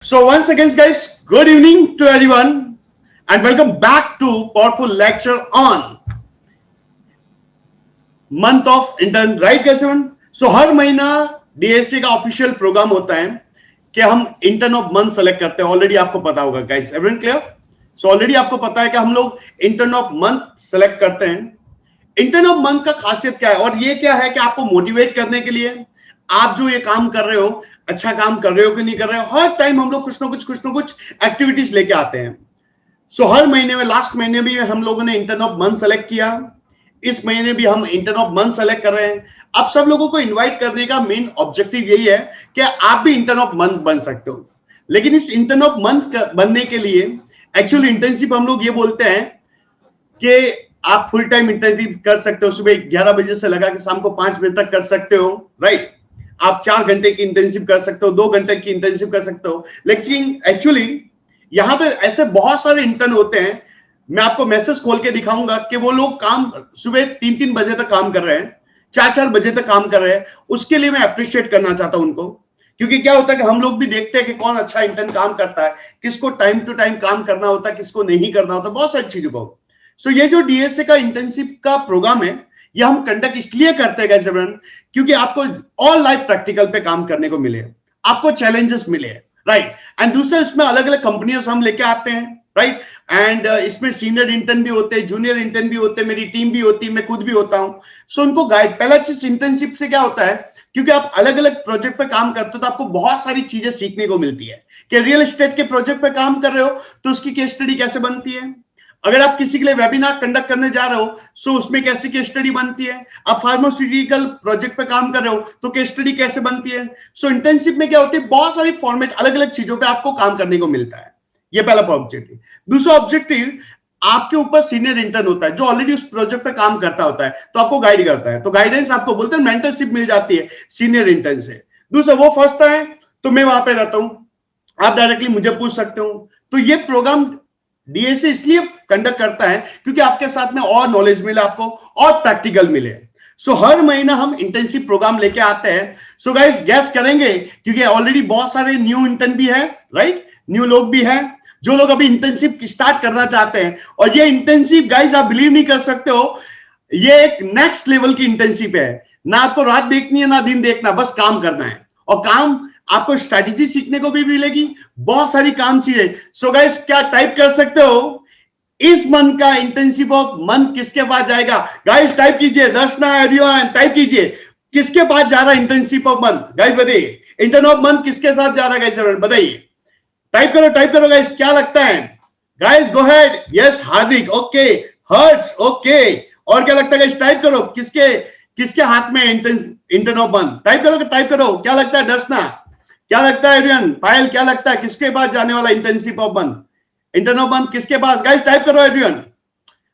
So once again, guys, good evening to everyone, and welcome back to powerful lecture on month of intern, right guys everyone? So हर महीना DSC का official programme होता है कि हम intern of month select करते हैं. Already आपको पता होगा guys, everyone clear? So already आपको पता है कि हम लोग इंटर्न ऑफ मंथ सेलेक्ट करते हैं. इंटर्न ऑफ मंथ का खासियत क्या है और ये क्या है कि आपको मोटिवेट करने के लिए आप जो ये काम कर रहे हो, अच्छा काम कर रहे हो कि नहीं कर रहे हो, हर टाइम हम लोग कुछ ना कुछ एक्टिविटीज लेके आते हैं. सो हर महीने में, लास्ट महीने भी हम लोगों ने इंटर्न ऑफ मंथ सेलेक्ट किया, इस महीने भी हम इंटर्न ऑफ मंथ सेलेक्ट कर रहे हैं. अब सब लोगों को इनवाइट करने का मेन ऑब्जेक्टिव यही है कि आप भी इंटर्न ऑफ मंथ बन सकते हो. लेकिन इस इंटर्न ऑफ मंथ बनने के लिए एक्चुअली इंटर्नशिप हम लोग ये बोलते हैं कि आप फुल टाइम इंटर्नशिप कर सकते हो. सुबह 11 बजे से लगा के शाम को 5 बजे तक कर सकते हो, राइट? आप 4 घंटे की इंटर्नशिप कर सकते हो, 2 घंटे की इंटर्नशिप कर सकते हो. लेकिन एक्चुअली यहां पे ऐसे बहुत सारे इंटर्न होते हैं, मैं आपको मैसेज खोल के दिखाऊंगा कि वो लोग काम सुबह 3-3 बजे तक काम कर रहे हैं, 4-4 बजे तक काम कर रहे हैं. उसके लिए मैं अप्रिशिएट करना चाहता हूं उनको, क्योंकि क्या होता है कि हम लोग भी देखते हैं कि कौन अच्छा इंटर्न काम करता है, किसको टाइम टू टाइम काम करना होता है, किसको नहीं करना होता, बहुत सारी चीजों को. सो ये जो डीएसए का इंटर्नशिप का प्रोग्राम है, ये हम कंडक्ट इसलिए करते हैं गाइस, क्योंकि आपको ऑल लाइफ प्रैक्टिकल पे काम करने को मिले, आपको चैलेंजेस मिले, राइट? एंड दूसरा, इसमें अलग अलग कंपनियों से हम लेके आते हैं, राइट? एंड इसमें सीनियर इंटर्न भी होते हैं, जूनियर इंटर्न भी होते हैं, मेरी टीम भी होती है, मैं खुद भी होता हूं. सो उनको गाइड, पहला चीज इंटर्नशिप से क्या होता है, क्योंकि आप अलग अलग प्रोजेक्ट पे काम करते हो तो आपको बहुत सारी चीजें सीखने को मिलती है. कि रियल एस्टेट के प्रोजेक्ट पे काम कर रहे हो तो उसकी केस स्टडी कैसे बनती है. अगर आप किसी के लिए वेबिनार कंडक्ट करने जा रहे हो सो उसमें कैसी केस स्टडी बनती है. आप फार्मास्यूटिकल प्रोजेक्ट पे काम कर रहे हो तो केस स्टडी कैसे बनती है. सो इंटर्नशिप में क्या होती है, बहुत सारी फॉर्मेट, अलग अलग चीजों पे आपको काम करने को मिलता है. ये पहला ऑब्जेक्टिव. दूसरा ऑब्जेक्टिव, आपके ऊपर सीनियर इंटर्न होता है जो ऑलरेडी उस प्रोजेक्ट पे काम करता होता है, तो आपको गाइड करता है. तो गाइडेंस आपको बोलते हैं, मेंटरशिप मिल जाती है सीनियर इंटर्न से. दूसरा, वो फंसता है तो मैं वहां पे रहता हूं, आप डायरेक्टली मुझे पूछ सकते हो. तो ये प्रोग्राम डीएसए इसलिए कंडक्ट करता है क्योंकि आपके साथ में और नॉलेज मिले आपको, और प्रैक्टिकल मिले. सो हर महीना हम इंटर्नशिप प्रोग्राम लेके आते हैं. सो गाइस, गैस करेंगे, क्योंकि ऑलरेडी बहुत सारे न्यू इंटर्न भी है, राइट? न्यू लोग भी हैं जो लोग अभी इंटर्नशिप स्टार्ट करना चाहते हैं. और ये इंटर्नशिप गाइस, आप बिलीव नहीं कर सकते हो, ये एक नेक्स्ट लेवल की इंटर्नशिप है. ना आपको रात देखनी है ना दिन देखना, बस काम करना है. और काम आपको स्ट्रैटेजी सीखने को भी मिलेगी, बहुत सारी काम चीजें. सो गाइस, क्या टाइप कर सकते हो इस मंथ का इंटर्नशिप ऑफ मंथ किसके पास जाएगा? गाइस टाइप कीजिए, दर्शना एवरीवन टाइप कीजिए, किसके पास जा रहा है इंटर्नशिप ऑफ मंथ? गाइस बताइए, इंटर्न ऑफ मंथ किसके साथ जा रहा है गाइस, बताइए. टाइप करो गाइस, क्या लगता है? Guys go head. Yes Hardik, okay. Hearts, okay. और क्या लगता है गाइस? टाइप करो, किसके किसके हाथ में इंटर्न ऑफ मंथ? टाइप करो, क्या लगता है? दर्शना क्या लगता है? एवरीवन, पायल क्या लगता है, किसके पास जाने वाला internship of month? Intern of month किसके पास? गाइस टाइप करो एवरीवन.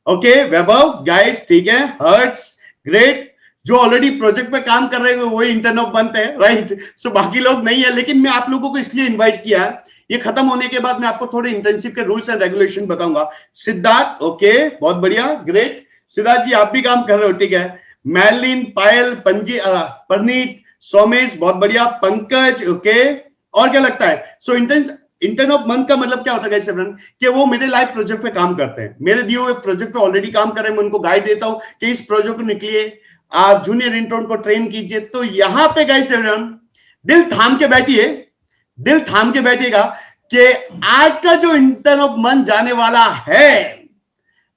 ओके वैभव, गाइस ठीक है. Hearts, great. जो ऑलरेडी प्रोजेक्ट पे काम कर रहे हैं वही इंटर्न ऑफ मंथ है, राइट? सो बाकी लोग नहीं है, लेकिन मैं आप लोगों को इसलिए इन्वाइट किया है, ये खत्म होने के बाद मैं आपको थोड़े इंटर्नशिप के रूल्स एंड रेगुलेशन बताऊंगा. सिद्धार्थ, ओके, बहुत बढ़िया, ग्रेट. सिद्धार्थ जी आप भी काम कर रहे हो, ठीक है. मैरलिन, पायल, परनीत, सोमेश, बहुत बढ़िया. पंकज, ओके. और क्या लगता है? सो इंटर्न ऑफ मंथ का मतलब क्या होता है कि वो मेरे लाइव प्रोजेक्ट पे काम करते हैं, मेरे दिए हुए प्रोजेक्ट पे ऑलरेडी काम कर रहे हैं. मैं उनको गाइड देता हूं कि इस प्रोजेक्ट को निकलिए, आप जूनियर इंटर्न को ट्रेन कीजिए. तो यहां पे गाइस एवरीवन, दिल थाम के बैठिए, दिल थाम के बैठिएगा कि आज का जो इंटर्न ऑफ मंथ जाने वाला है,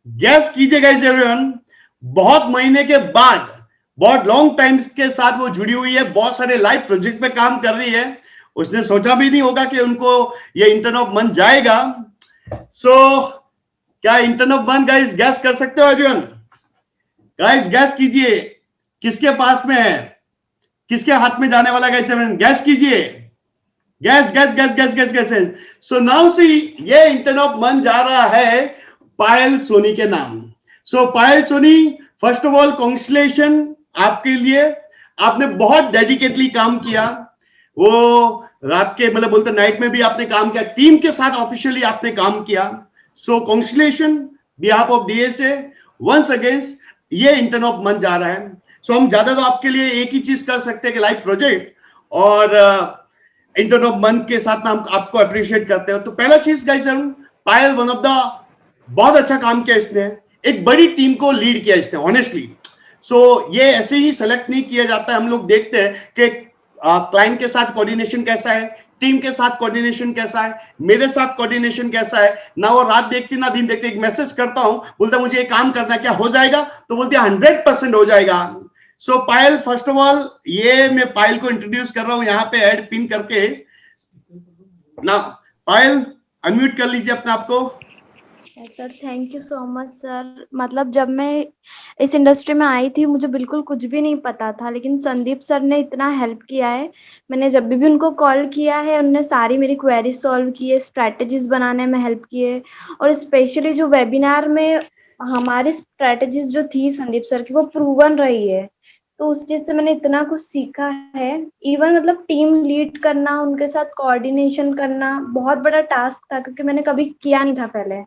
गैस कीजिए गाइस एवरीवन, बहुत महीने के बाद, बहुत लॉन्ग टाइम के साथ वो जुड़ी हुई है, बहुत सारे लाइव प्रोजेक्ट पे काम कर रही है. उसने सोचा भी नहीं होगा कि उनको ये इंटर्न ऑफ मंथ जाएगा. सो क्या intern of month guys gas कर सकते हो एवरीवन? गाइस गैस कीजिए, किसके पास में है, किसके हाथ में जाने वाला गाइस एवरीवन? गैस कीजिए, गैस. सो नाउ सी, ये इंटर्न ऑफ मंथ जा रहा है पायल सोनी के नाम. So Payal Soni, first of all congratulation आपके लिए. आपने बहुत डेडिकेटली काम किया, वो रात के मतलब बोलते नाइट में भी आपने काम किया, टीम के साथ ऑफिशियली आपने काम किया. So congratulation behalf of DSA once again. ये इंटर्न ऑफ मंथ जा रहा है. सो हम ज्यादा तो आपके लिए एक ही चीज कर सकते हैं कि लाइव प्रोजेक्ट और इंटर्न ऑफ मंथ के साथ में हम आपको अप्रिशिएट करते हैं। तो पहला चीज guys, Payal one of the बहुत अच्छा काम किया इसने, एक बड़ी टीम को लीड किया इसने ऑनेस्टली। सो ये ऐसे ही सेलेक्ट नहीं किया जाता है, हम लोग देखते हैं कि क्लाइंट के साथ कोऑर्डिनेशन कैसा है, टीम के साथ कोऑर्डिनेशन कैसा है, मेरे साथ कोऑर्डिनेशन कैसा है ना। वो रात देखती ना दिन देखती, एक मैसेज करता हूं, बोलता मुझे ये काम करना है, क्या हो जाएगा? तो बोलती है 100% हो जाएगा। सो पायल, फर्स्ट ऑफ ऑल ये मैं पायल को इंट्रोड्यूस कर रहा हूं यहाँ पे ऐड पिन करके ना। पायल अनम्यूट कर लीजिए अपने आप को। Sir thank you so much sir. मतलब जब मैं इस इंडस्ट्री में आई थी मुझे बिल्कुल कुछ भी नहीं पता था, लेकिन संदीप सर ने इतना हेल्प किया है। मैंने जब भी उनको कॉल किया है उन्होंने सारी मेरी क्वेरीज सॉल्व किए, स्ट्रैटेजीज बनाने में हेल्प किए, और स्पेशली जो वेबिनार में हमारी स्ट्रैटेजीज जो थी संदीप सर की वो प्रूवन रही है। तो उस चीज से मैंने इतना कुछ सीखा है। इवन मतलब टीम लीड करना, उनके साथ कोऑर्डिनेशन करना बहुत बड़ा टास्क था क्योंकि मैंने कभी किया नहीं था पहले,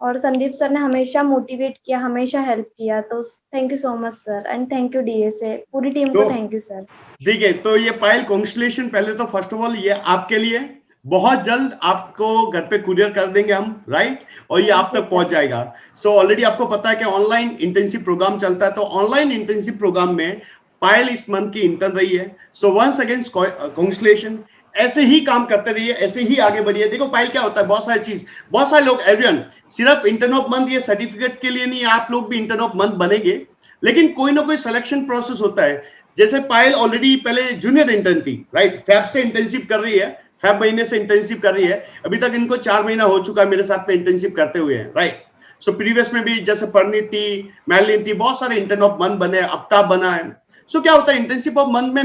और संदीप सर ने हमेशा मोटिवेट किया, हमेशा हेल्प किया। तो thank you so much sir, and thank you DSA पूरी टीम को थैंक यू सर। ठीक है, तो ये पायल कॉन्ग्रेचुलेशन। पहले तो फर्स्ट ऑफ ऑल ये आपके लिए, बहुत जल्द आपको घर पे कुरियर कर देंगे हम, राइट, और ये आप तक पहुंच जाएगा। सो ऑलरेडी आपको पता है कि ऑनलाइन इंटर्नशिप प्रोग्राम चलता है, तो ऑनलाइन इंटर्नशिप प्रोग्राम में पायल इस मंथ की इंटर्न रही है। So once again congratulation. ऐसे ही काम करते रहिए, ऐसे ही आगे बढ़िए। देखो पायल क्या होता है, बहुत सारी चीज, बहुत सारे लोग, एवरीवन सिर्फ इंटर्न ऑफ मंथ ये सर्टिफिकेट के लिए नहीं, आप लोग भी इंटर्न ऑफ मंथ बनेंगे, लेकिन कोई ना कोई सिलेक्शन प्रोसेस होता है। जैसे पायल ऑलरेडी पहले जूनियर इंटर्न थी, राइट, फैब से इंटर्नशिप कर रही है, फैब महीने से इंटर्नशिप कर रही है, अभी तक इनको 4 महीना हो चुका है मेरे साथ में इंटर्नशिप करते हुए, राइट। सो प्रीवियस में भी जैसे परनीत थी, मैलिन थी, बहुत सारे इंटर्न ऑफ मंथ बने, अफ्ताब बना है। सो क्या होता है इंटर्नशिप ऑफ मंथ में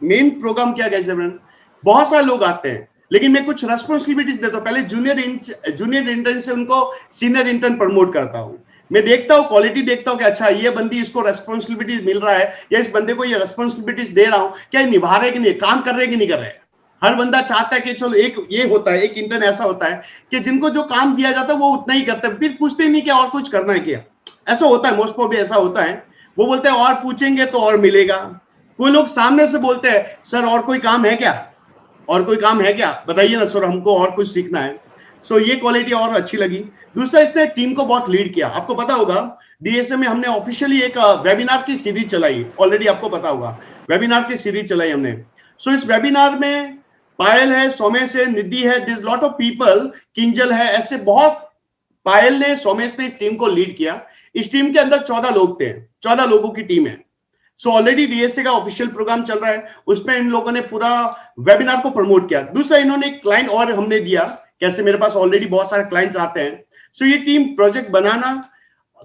मेन प्रोग्राम क्या है, बहुत सारे लोग आते हैं, लेकिन मैं कुछ रेस्पॉन्सिबिलिटीज देता हूँ। पहले जूनियर इंटर्न से उनको सीनियर इंटर्न प्रमोट करता हूँ। मैं देखता हूँ, क्वालिटी देखता हूँ कि अच्छा ये बंदी, इसको रेस्पॉन्सिबिलिटीज मिल रहा है, या इस बंदे को ये रेस्पॉन्सिबिलिटीज दे रहा हूँ, क्या ये निभा रहे कि नहीं, काम कर रहे कि नहीं कर रहे। हर बंदा चाहता है कि चलो, एक ये होता है, एक इंटर्न ऐसा होता है कि जिनको जो काम दिया जाता है वो उतना ही करते हैं, फिर पूछते नहीं कि और कुछ करना है क्या। ऐसा होता है, मोस्ट प्रॉब्ली ऐसा होता है। वो बोलते हैं और पूछेंगे तो और मिलेगा। कोई लोग सामने से बोलते हैं सर और कोई काम है क्या, और कोई काम है क्या, बताइए ना सर, हमको और कुछ सीखना है। सो ये क्वालिटी और अच्छी लगी। दूसरा, इसने टीम को बहुत लीड किया। आपको पता होगा डीएसए में हमने ऑफिशियली एक वेबिनार की सीरीज चलाई, ऑलरेडी आपको पता होगा, वेबिनार की सीरीज चलाई हमने। सो इस वेबिनार में पायल है, सोमेश है, निधि है, this lot of people, Kinjal है, ऐसे बहुत, पायल ने, सोमेश ने इस टीम को लीड किया। इस टीम के अंदर 14 लोग थे, 14 लोगों की टीम है। सो ऑलरेडी डीएसए का ऑफिशियल प्रोग्राम चल रहा है, उसमें इन लोगों ने पूरा वेबिनार को प्रमोट किया। दूसरा, इन्होंने एक क्लाइंट और हमने दिया, कैसे मेरे पास ऑलरेडी बहुत सारे क्लाइंट्स आते हैं। सो ये टीम प्रोजेक्ट बनाना,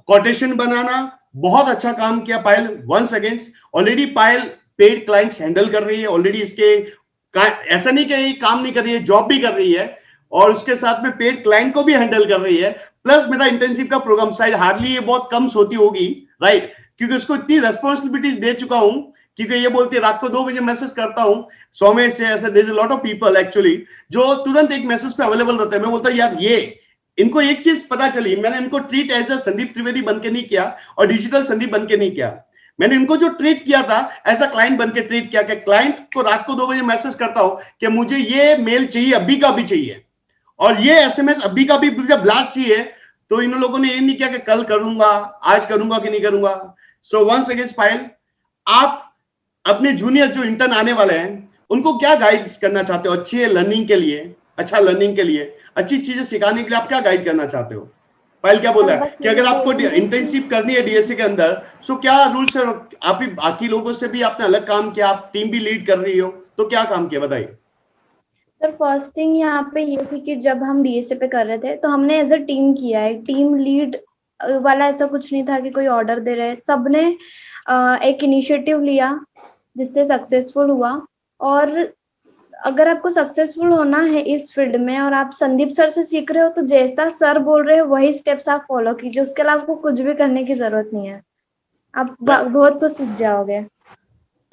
कोटेशन बनाना, बहुत अच्छा काम किया पायल। वंस अगेंस्ट ऑलरेडी पायल पेड क्लाइंट्स हैंडल कर रही है ऑलरेडी। इसके ऐसा नहीं कि ये काम नहीं कर रही है, जॉब भी कर रही है, और उसके साथ में पेड क्लाइंट को भी हैंडल कर रही है। प्लस मेरा इंटर्नशिप का प्रोग्राम साइड हार्डली ये बहुत कम होती होगी, राइट, क्योंकि उसको इतनी रेस्पॉन्सिबिलिटीज दे चुका हूं, क्योंकि ये बोलती है रात को 2 बजे मैसेज करता हूं सोमेश से, ऐसे there is a lot of people actually जो तुरंत एक मैसेज पे अवेलेबल रहते हैं। मैं बोलता हूं यार, ये इनको एक चीज पता चली, मैंने इनको treat as a Sandeep Trivedi बन के नहीं किया और डिजिटल संदीप बन के नहीं किया। मैंने इनको जो ट्रीट किया था ऐसा क्लाइंट बन के ट्रीट किया, कि क्लाइंट को रात को 2 बजे मैसेज करता हूं कि मुझे ये मेल चाहिए, अभी का भी चाहिए, और ये एसएमएस अभी का भी जब ब्लॉक चाहिए। तो इन लोगों ने ये नहीं किया कि कल करूंगा, आज करूंगा कि नहीं करूंगा। सो वंस अगेंस्ट पायल, आप अपने जूनियर जो इंटर्न आने वाले हैं उनको क्या गाइड करना चाहते हो अच्छी लर्निंग के लिए, अच्छा लर्निंग के लिए, अच्छी चीजें सिखाने के लिए आप क्या गाइड करना चाहते हो? पायल क्या बोला है कि अगर आपको इंटर्नशिप करनी है डीएसए के अंदर, सो क्या रूल्स है? आप भी बाकी लोगों से भी आपने अलग काम किया, आप टीम भी लीड कर रही हो, तो क्या काम किया बताइए। सर फर्स्ट थिंग यहाँ पे ये थी कि जब हम डीएसए पे कर रहे थे तो हमने एज अ टीम किया है। टीम लीड वाला ऐसा कुछ नहीं था कि कोई ऑर्डर दे रहे, सबने एक इनिशिएटिव लिया जिससे सक्सेसफुल हुआ। और अगर आपको सक्सेसफुल होना है इस फील्ड में और आप संदीप सर से सीख रहे हो तो जैसा सर बोल रहे हो वही स्टेप्स आप फॉलो कीजिए, उसके अलावा आपको कुछ भी करने की जरूरत नहीं है, आप बहुत कुछ सीख जाओगे।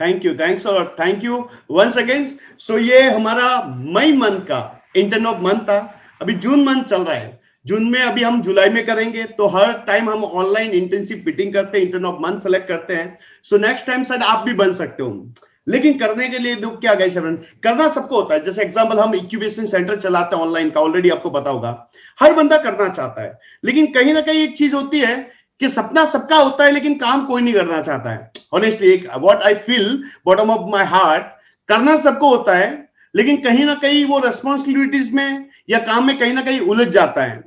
थैंक यू, थैंक्स और थैंक यू वंस अगेन। सो ये हमारा मई मंथ का इंटर्न ऑफ मंथ था, अभी जून मंथ चल रहा है, जून में अभी हम जुलाई में करेंगे। तो हर टाइम हम ऑनलाइन इंटर्नशिप मीटिंग करते हैं, इंटर्न ऑफ मंथ सेलेक्ट करते हैं। सो नेक्स्ट टाइम शायद आप भी बन सकते हो, लेकिन करने के लिए लोग क्या गए सेवन करना सबको होता है। जैसे एग्जांपल हम इंक्यूबेशन सेंटर चलाते हैं ऑनलाइन का, ऑलरेडी आपको पता होगा, हर बंदा करना चाहता है, लेकिन कहीं ना कहीं एक चीज होती है कि सपना सबका होता है लेकिन काम कोई नहीं करना चाहता है। ऑनेस्टली एक what I feel bottom of my heart, करना सबको होता है लेकिन कहीं ना कहीं वो रेस्पॉन्सिबिलिटीज में या काम में कहीं ना कहीं उलझ जाता है।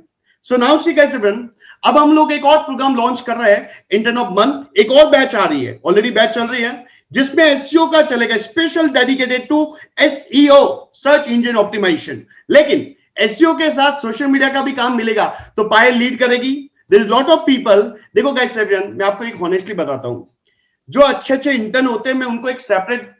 सो नाउ सी गाइस एवरीवन, अब हम लोग एक और प्रोग्राम लॉन्च कर रहे हैं इंटर्न ऑफ मंथ। एक और बैच आ रही है, ऑलरेडी बैच चल रही है, जिसमें एसईओ का चलेगा, special dedicated to SEO, search engine optimization. लेकिन एसईओ के साथ सोशल मीडिया का भी काम मिलेगा, तो पायल लीड करेगी। There is lot of people. देखो गाइस एवरीवन, मैं आपको एक हॉनेस्टली बताता हूं, जो अच्छे अच्छे इंटर्न होते हैं, मैं उनको एक सेपरेट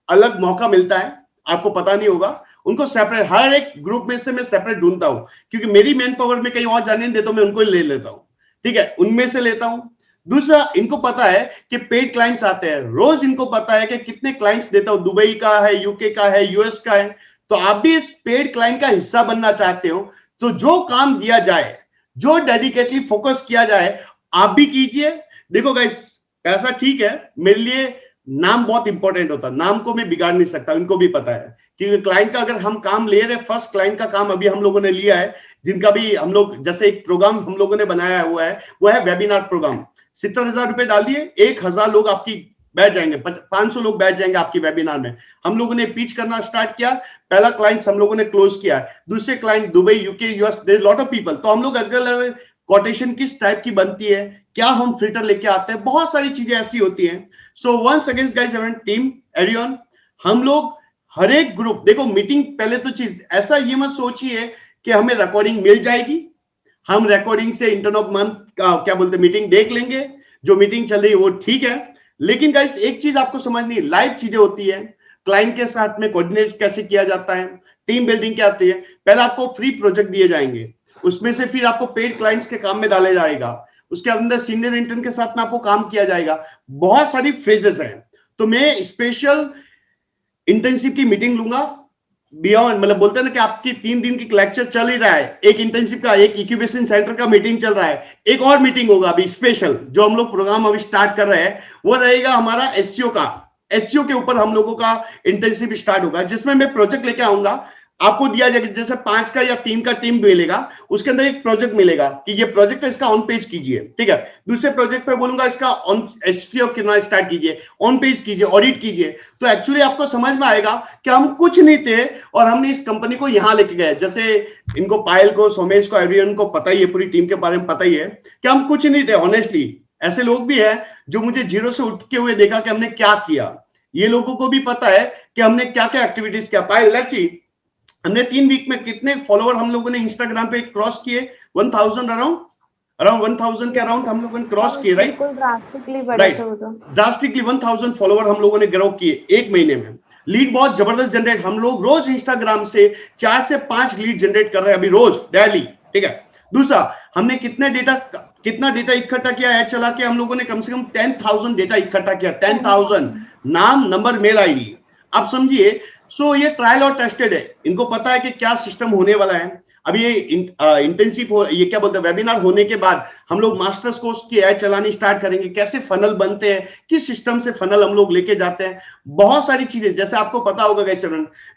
अलग मौका मिलता है, आपको पता नहीं होगा, उनको सेपरेट हर एक ग्रुप में से मैं सेपरेट ढूंढता हूं, क्योंकि मेरी मैन पावर में कहीं और जाने नहीं देता, मैं उनको ले लेता हूं, ठीक है, उनमें से लेता हूं। दूसरा, इनको पता है कि पेड क्लाइंट्स आते हैं रोज, इनको पता है कि कितने क्लाइंट्स देता हूं, दुबई का है, यूके का है, यूएस का है। तो आप भी इस पेड क्लाइंट का हिस्सा बनना चाहते हो, तो जो काम दिया जाए, जो डेडिकेटली फोकस किया जाए, आप भी कीजिए। देखो गाइस, पैसा ठीक है, मेरे लिए नाम बहुत इंपॉर्टेंट होता है, नाम को मैं बिगाड़ नहीं सकता, इनको भी पता है, क्योंकि क्लाइंट का अगर हम काम ले रहे, फर्स्ट क्लाइंट का काम अभी हम लोगों ने लिया है, जिनका भी हम लोग, जैसे एक प्रोग्राम हम लोगों ने बनाया हुआ है, वो है वेबिनार प्रोग्राम। 70,000 रुपए डाल दिए, 1,000 लोग आपकी बैठ जाएंगे, 500 लोग बैठ जाएंगे आपकी वेबिनार में। हम लोगों ने पिच करना स्टार्ट किया, पहला क्लाइंट हम लोगों ने क्लोज किया, दूसरे client Dubai, UK, US, there lot of people. तो हम लोग अगर कोटेशन किस टाइप की बनती है, क्या हम फिल्टर लेके आते हैं, बहुत सारी चीजें ऐसी होती हैं। So once against guys everyone, team everyone, हम लोग हर एक ग्रुप, देखो मीटिंग पहले तो चीज ऐसा ये मत सोचिए कि हमें रिकॉर्डिंग मिल जाएगी, हम रिकॉर्डिंग से इंटर्न ऑफ मंथ का क्या बोलते मीटिंग देख लेंगे, जो मीटिंग चल रही है वो ठीक है। लेकिन गाइस एक चीज आपको समझनी, लाइव चीजें होती है, क्लाइंट के साथ में कोऑर्डिनेट कैसे किया जाता है, टीम बिल्डिंग क्या आती है। पहले आपको फ्री प्रोजेक्ट दिए जाएंगे, उसमें से फिर आपको पेड क्लाइंट्स के काम में डाला जाएगा, उसके अंदर सीनियर इंटर्न के साथ में आपको काम किया जाएगा, बहुत सारी फेजेस हैं। तो मैं स्पेशल इंटर्नशिप की मीटिंग लूंगा बियॉन्ड, मतलब बोलते हैं ना कि आपकी 3 दिन की लेक्चर चल ही रहा है, एक इंटर्नशिप का, एक इंक्यूबेशन सेंटर का मीटिंग चल रहा है, एक और मीटिंग होगा अभी स्पेशल, जो हम लोग प्रोग्राम अभी स्टार्ट कर रहे हैं, वो रहेगा हमारा एसईओ का। एसईओ के ऊपर हम लोगों का इंटर्नशिप स्टार्ट होगा, जिसमें मैं प्रोजेक्ट लेके आऊंगा, आपको दिया जाएगा, जैसे 5 का या 3 का टीम मिलेगा, उसके अंदर एक प्रोजेक्ट मिलेगा कि ये प्रोजेक्ट है, इसका ऑन पेज कीजिए, ठीक है। दूसरे प्रोजेक्ट पे बोलूंगा इसका ऑन एचटीओ कितना स्टार्ट कीजिए, ऑन पेज कीजिए, ऑडिट कीजिए। तो एक्चुअली आपको समझ में आएगा कि हम कुछ नहीं थे और हमने इस कंपनी को यहां लेके गए। जैसे इनको, पायल को, सोमेश को, एवरीवन को पता ही है, पूरी टीम के बारे में पता ही है कि हम कुछ नहीं थे। ऑनेस्टली ऐसे लोग भी है जो मुझे जीरो से उठ के हुए देखा कि हमने क्या किया, ये लोगों को भी पता है कि हमने क्या क्या एक्टिविटीज किया। पायल लेट्स सी, हमने 3 वीक में कितने फॉलोवर हम लोगों ने इंस्टाग्राम पे क्रॉस किए, 1000 अराउंड 1000 के अराउंड हम लोगों ने क्रॉस किए, राइट? ड्रास्टिकली बढ़े थे वो तो, ड्रास्टिकली 1000 फॉलोवर हम लोगों ने ग्रो किए एक महीने में। लीड बहुत जबरदस्त जनरेट, हम लोग रोज इंस्टाग्राम से 4 से 5 लीड जनरेट कर रहे हैं अभी रोज, डेली, ठीक है। दूसरा, हमने कितना डेटा इकट्ठा किया है, चला के हम लोगों ने कम से कम 10,000 डेटा इकट्ठा किया, 10,000 नाम, नंबर, मेल आईडी, आप समझिए। सो ये ट्रायल और टेस्टेड है, इनको पता है कि क्या सिस्टम होने वाला है। अभी ये इंटेंसिव हो, ये क्या बोलते हैं, वेबिनार होने के बाद हम लोग मास्टर्स कोर्स की एड चलानी स्टार्ट करेंगे, कैसे फनल बनते हैं, किस सिस्टम से फनल हम लोग लेके जाते हैं, बहुत सारी चीजें। जैसे आपको पता होगा गाइस,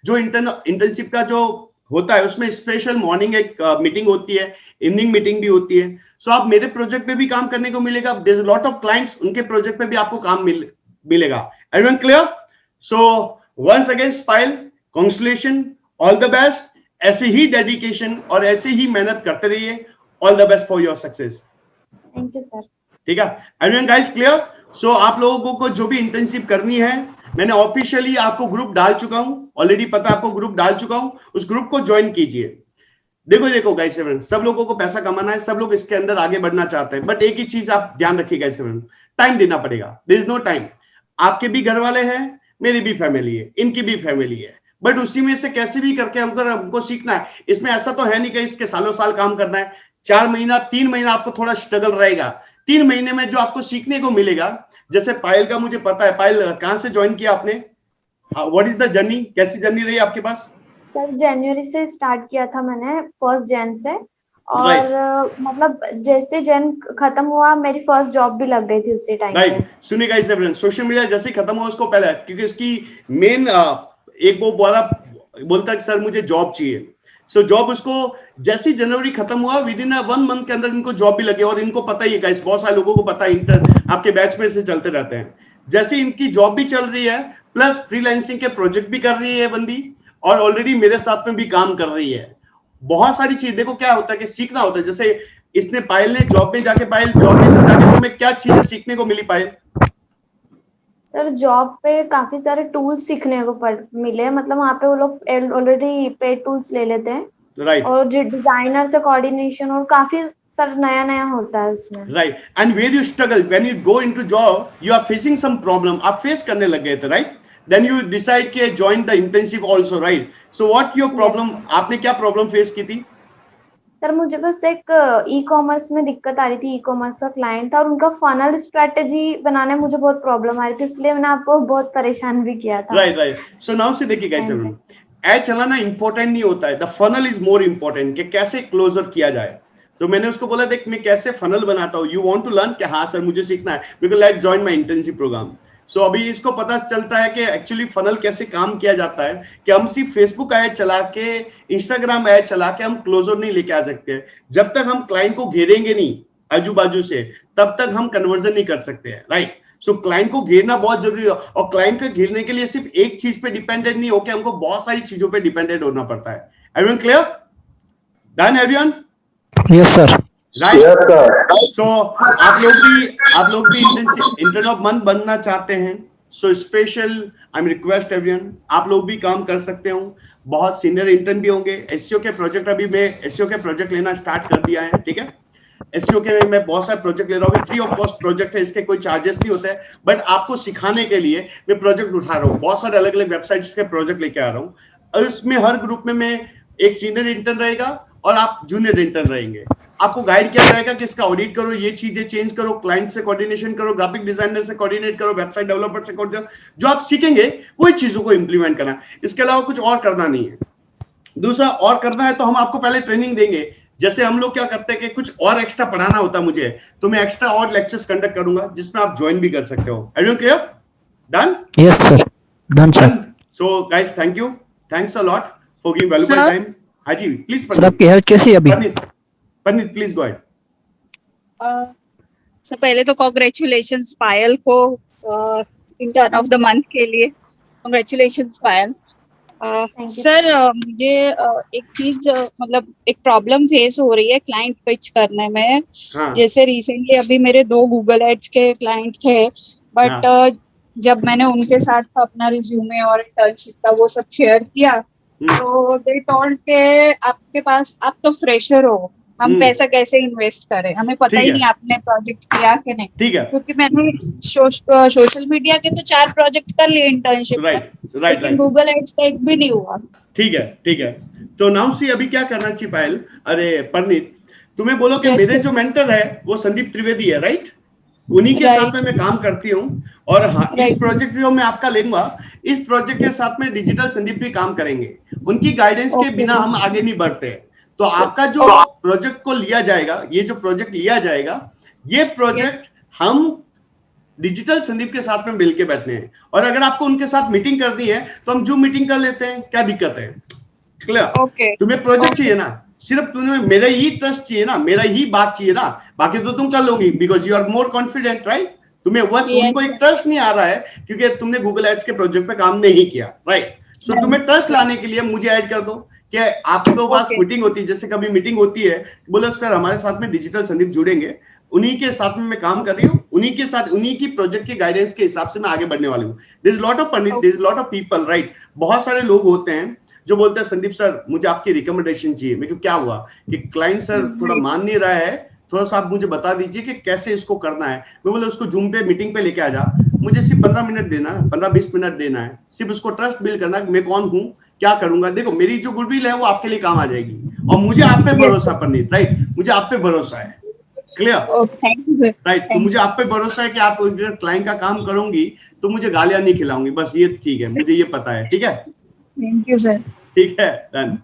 जो इंटर्नशिप का जो होता है उसमें स्पेशल मॉर्निंग एक मीटिंग होती है, इवनिंग मीटिंग भी होती है। सो आप मेरे प्रोजेक्ट पे भी काम करने को मिलेगा, there is lot of clients, उनके प्रोजेक्ट पे भी आपको काम मिलेगा। Everyone clear? So once again Spyle, congratulations, all the best, ऐसे ही डेडिकेशन और ऐसे ही मेहनत करते रहिए, all the best for your success. Thank you sir. ठीक है एवरीवन, गाइस क्लियर? सो आप लोगों को जो भी इंटर्नशिप करनी है, मैंने ऑफिशियली आपको ग्रुप डाल चुका हूं, ऑलरेडी पता आपको ग्रुप डाल चुका हूं, उस ग्रुप को ज्वाइन कीजिए। देखो गाइस एवरीवन, सब लोगों को पैसा कमाना है, सब लोग इसके अंदर आगे बढ़ना चाहते हैं, बट एक ही चीज आप ध्यान रखिए गाइस एवरीवन, टाइम देना पड़ेगा, देयर इज नो टाइम। आपके भी घर वाले हैं, मेरी भी फैमिली है, इनकी भी फैमिली है, बट उसी में से कैसे भी करके हमको सीखना है। इसमें ऐसा तो है नहीं कि इसके सालों साल काम करना है, 4 महीना 3 महीना आपको थोड़ा स्ट्रगल रहेगा, 3 महीने में जो आपको सीखने को मिलेगा। जैसे पायल का मुझे पता है, पायल कहां से ज्वाइन किया आपने, व्हाट इज द जर्नी, कैसी जर्नी रही आपके पास? सर जनवरी से स्टार्ट किया था मैंने, 1 जन से, और मतलब जैसे जैन खत्म हुआ मेरी फर्स्ट जॉब भी लग गई थी उसी टाइम पे। राइट, सुनिए गाइस एवरीवन, सोशल मीडिया जैसे ही खत्म हुआ उसको पहले, क्योंकि इसकी मेन एक वो बोलता है कि सर मुझे जॉब चाहिए। सो जॉब उसको जैसे ही जनवरी खत्म हुआ विद इन 1 मंथ के अंदर इनको जॉब भी लगी। और इनको पता ही है गाइस, बहुत सारे लोगों को पता है, इंटर आपके बैच में से चलते रहते हैं। जैसे इनकी जॉब भी चल रही है प्लस फ्रीलांसिंग के प्रोजेक्ट भी कर रही है बंदी, और ऑलरेडी मेरे साथ में भी काम कर रही है। बहुत सारी चीज देखो क्या होता है कि सीखना होता है। जैसे इसने पायल ने जॉब में जाके, पायल जॉब में जाके तुम्हें क्या चीजें सीखने को मिली पायल? सर जॉब पे काफी सारे टूल्स सीखने को मिले, मतलब वहाँ पे वो लोग ऑलरेडी पेड टूल्स ले लेते हैं। राइट, और जो डिजाइनर से कोऑर्डिनेशन और काफी सर नया नया होता है उसमें। Right, and where you struggle when you go into job, you are facing some problem, आप फेस करने लग गए थे, राइट? देन यू डिसाइड कि join the intensive also, right? So what your problem, आपने क्या प्रॉब्लम फेस की थी? सर मुझे बस एक ई कॉमर्स में दिक्कत आ रही थी। ई कॉमर्स का क्लाइंट था और उनका फनल स्ट्रेटेजी बनाने में मुझे बहुत प्रॉब्लम आ रही थी, इसलिए मैंने आपको बहुत परेशान भी किया था। Right, right. सो नाउ से देखिए गाइस, एड चलाना इंपॉर्टेंट नहीं होता है, the funnel is more important, कि कैसे क्लोजर किया जाए। तो मैंने उसको बोला देख मैं कैसे फनल बनाता हूँ, यू वांट टू लर्न? कि हाँ सर मुझे सीखना है, because let's join my intensive program. So अभी इसको पता चलता है कि एक्चुअली फनल कैसे काम किया जाता है, कि हम सिर्फ फेसबुक ऐड चला के, इंस्टाग्राम ऐड चला के हम क्लोजर नहीं लेके आ सकते। जब तक हम क्लाइंट को घेरेंगे नहीं आजू बाजू से, तब तक हम कन्वर्जन नहीं कर सकते हैं, राइट? सो क्लाइंट को घेरना बहुत जरूरी है, और क्लाइंट को घेरने के लिए सिर्फ एक चीज पे डिपेंडेंट नहीं होकर हमको बहुत सारी चीजों पे डिपेंडेंट होना पड़ता है। Everyone clear? Done everyone? Yes sir. Right. So आप लोग भी इंटर्न ऑफ मंथ बनना चाहते हैं, so special I am request everyone, आप लोग भी काम कर सकते हो। बहुत सीनियर इंटर्न भी होंगे। एसईओ के प्रोजेक्ट, अभी मैं एसईओ के प्रोजेक्ट लेना स्टार्ट कर दिया है, ठीक है? एसईओ के मैं बहुत सारे प्रोजेक्ट ले रहा हूँ, फ्री ऑफ कॉस्ट प्रोजेक्ट है, इसके कोई चार्जेस नहीं होते हैं, बट आपको सिखाने के लिए मैं प्रोजेक्ट उठा रहा हूँ। बहुत सारे अलग अलग वेबसाइट्स के प्रोजेक्ट लेके आ रहा हूँ, और उसमें हर ग्रुप में मैं एक सीनियर इंटर्न रहेगा और आप जूनियर इंटर्न रहेंगे। आपको गाइड किया जाएगा कि इसका ऑडिट करो, ये चीजें चेंज करो, क्लाइंट से कोऑर्डिनेशन करो, ग्राफिक डिजाइनर से कोऑर्डिनेट करो, वेबसाइट डेवलपर से कोऑर्डिनेट। जो आप सीखेंगे वही चीजों को इंप्लीमेंट करना, इसके अलावा कुछ और करना नहीं है। दूसरा और करना है तो हम आपको पहले ट्रेनिंग देंगे। जैसे हम लोग क्या करते हैं कि कुछ और एक्स्ट्रा पढ़ाना होता है मुझे, तो मैं एक्स्ट्रा और लेक्चर्स कंडक्ट करूंगा जिसमें आप ज्वाइन भी कर सकते हो। Everyone clear? Done? Yes sir, done sir. So guys thank you, thanks a lot for giving valuable time. हाँ जी प्लीज। सर आपकी हेल्थ कैसी है अभी? Parneet please go ahead. Sir पहले तो कॉन्ग्रेचुलेशंस पायल को इंटर्न ऑफ द मंथ के लिए, कॉन्ग्रेचुलेशंस पायल। सर मुझे एक चीज मतलब एक प्रॉब्लम फेस हो रही है क्लाइंट पिच करने में। हाँ। जैसे रिसेंटली अभी मेरे 2 गूगल एड्स के क्लाइंट थे, बट जब मैंने उनके साथ अपना रिज्यूमे और इंटर्नशिप का वो सब शेयर किया, तो दे टोल्ड के आपके पास, आप तो फ्रेशर हो, हम पैसा कैसे इन्वेस्ट करें, हमें पता ही नहीं आपने प्रोजेक्ट किया कि नहीं। ठीक है, क्योंकि मैंने सोशल मीडिया के तो 4 प्रोजेक्ट कर लिए इंटर्नशिप, राइट, गूगल एड्स का एक भी नहीं हुआ। ठीक है, ठीक है। तो नाउ सी अभी क्या करना चाहिए पायल? अरे परनीत, तुम्हें बोलो कि मेरे जो मेंटर है वो संदीप त्रिवेदी है, राइट? उन्हीं के साथ में मैं काम करती हूँ, और हाँ इस प्रोजेक्ट जो मैं आपका लूंगा, इस प्रोजेक्ट के साथ में डिजिटल संदीप भी काम करेंगे। उनकी गाइडेंस के बिना हम आगे नहीं बढ़ते। तो आपका जो प्रोजेक्ट को लिया जाएगा, ये जो प्रोजेक्ट लिया जाएगा, ये प्रोजेक्ट हम डिजिटल संदीप के साथ में मिलके बैठने हैं। और अगर आपको उनके साथ मीटिंग करनी है तो हम जूम मीटिंग कर लेते हैं, क्या दिक्कत है? क्लियर? तुम्हें प्रोजेक्ट चाहिए ना, सिर्फ तुम्हें मेरा ही ट्रस्ट चाहिए ना, मेरा ही बात चाहिए ना, बाकी तो तुम कर लोगी, because you are more confident, right? तुम्हें बस उनको एक ट्रस्ट नहीं आ रहा है क्योंकि तुमने गूगल एड्स के प्रोजेक्ट पे काम नहीं किया, राइट? सो तुम्हें ट्रस्ट लाने के लिए मुझे ऐड कर दो कि आपके पास मीटिंग होती है, जैसे कभी मीटिंग होती है, बोलो सर हमारे साथ में डिजिटल संदीप जुड़ेंगे, उन्हीं के साथ में मैं काम कर रही हूँ, उन्हीं के साथ उन्हीं की प्रोजेक्ट की गाइडेंस के हिसाब से मैं आगे बढ़ने वाली हूँ। There is lot of people, right? बहुत सारे लोग होते हैं जो बोलते हैं संदीप सर मुझे आपकी रिकमेंडेशन चाहिए। मैं क्यों, क्या हुआ कि क्लाइंट सर थोड़ा मान नहीं रहा है, थोड़ा सा आप मुझे बता दीजिए कि कैसे इसको करना है। मैं बोला उसको जूम पे मीटिंग पे लेके आ जा, मुझे सिर्फ 15 मिनट देना है, 15-20 मिनट देना है, सिर्फ उसको ट्रस्ट बिल्ड करना है, मैं कौन हूँ, क्या करूंगा। देखो मेरी जो गुडविल है वो आपके लिए काम आ जाएगी, और मुझे आप पे भरोसा परनीत, राइट? मुझे आप पे भरोसा है। क्लियर? राइट? तो मुझे आप पे भरोसा है कि आप क्लाइंट का काम करूंगी तो मुझे गालियां नहीं खिलाऊंगी, बस ये ठीक है, मुझे ये पता है। ठीक है? Thank you sir. ठीक है, डन।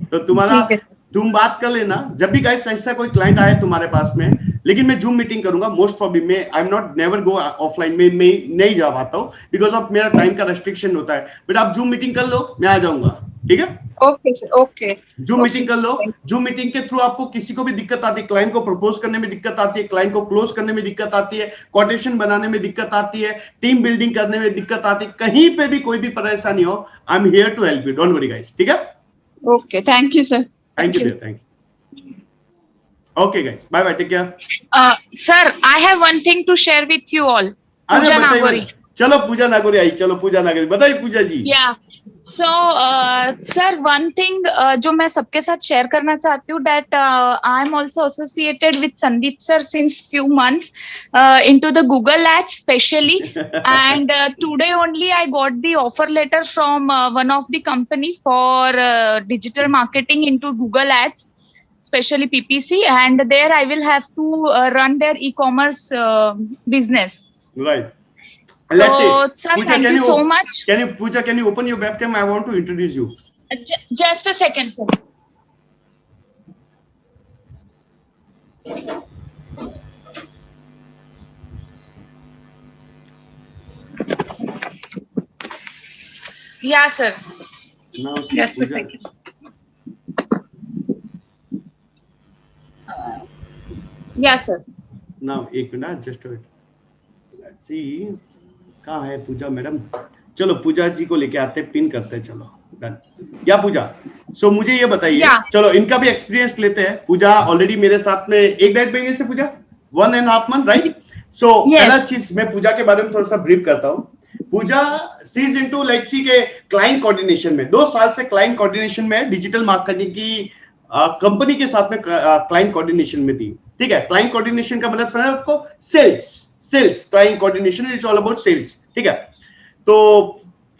तो तुम्हारा तुम बात कर लेना जब भी गाइस ऐसा कोई क्लाइंट आए तुम्हारे पास में, लेकिन मैं जूम मीटिंग करूंगा मोस्ट प्रॉब्ली में, I am not never go offline में, मैं नहीं जा पाता हूँ बिकॉज ऑफ मेरा टाइम का रेस्ट्रिक्शन होता है, बट आप जूम मीटिंग कर लो, मैं आ जाऊंगा, ठीक है? Okay sir, okay. Zoom meeting कर लो। जूम मीटिंग के थ्रू आपको किसी को भी दिक्कत आती है, क्लाइंट को प्रपोज करने में दिक्कत आती है, क्लाइंट को क्लोज करने में दिक्कत आती है, कोटेशन बनाने में दिक्कत आती है, टीम बिल्डिंग करने में दिक्कत आती है, कहीं पे भी कोई भी परेशानी हो, I am here to help you, don't worry guys, ठीक है? Okay, thank you sir. Thank you, thank you. Okay guys, bye bye, take care. Sir, I have one thing to share with you all. अरे Pooja बताइए, Nagori. चलो पूजा नागोरी आई, चलो पूजा नागोरी बताइए पूजा जी। Yeah. So, sir, one thing जो मैं सबके साथ share करना चाहती हूँ that I am also associated with Sandeep sir since few months into the Google Ads especially, and today only I got the offer letter from one of the company for digital marketing into Google Ads, especially PPC, and there I will have to run their e-commerce business. Right. Let's see. So, sir, Pooja, thank you so much. Can you open your webcam? I want to introduce you. Just a second, sir. Yeah, sir. Now see, Just a Pooja. second. Yeah, sir. Now एक minute, just wait. Let's see. कहाँ है पूजा madam? चलो पूजा जी को लेके आते हैं, pin करते हैं, चलो डन। या पूजा, सो मुझे ये बताइए, Yeah. चलो इनका भी एक्सपीरियंस लेते हैं। पूजा ऑलरेडी मेरे साथ में एक डेढ़ महीने से, पूजा 1.5 month, राइट? सो Yes. पहला चीज मैं पूजा के बारे में थोड़ा सा ब्रीफ करता हूँ। पूजा सी इज इनटू लाइक सी के क्लाइंट कोऑर्डिनेशन में, 2 साल से क्लाइंट कोऑर्डिनेशन में, डिजिटल मार्केटिंग की कंपनी के साथ में क्लाइंट कोऑर्डिनेशन में थी, ठीक है? क्लाइंट कोऑर्डिनेशन का मतलब समझ आपको, sales client coordination is all about sales, ठीक है? तो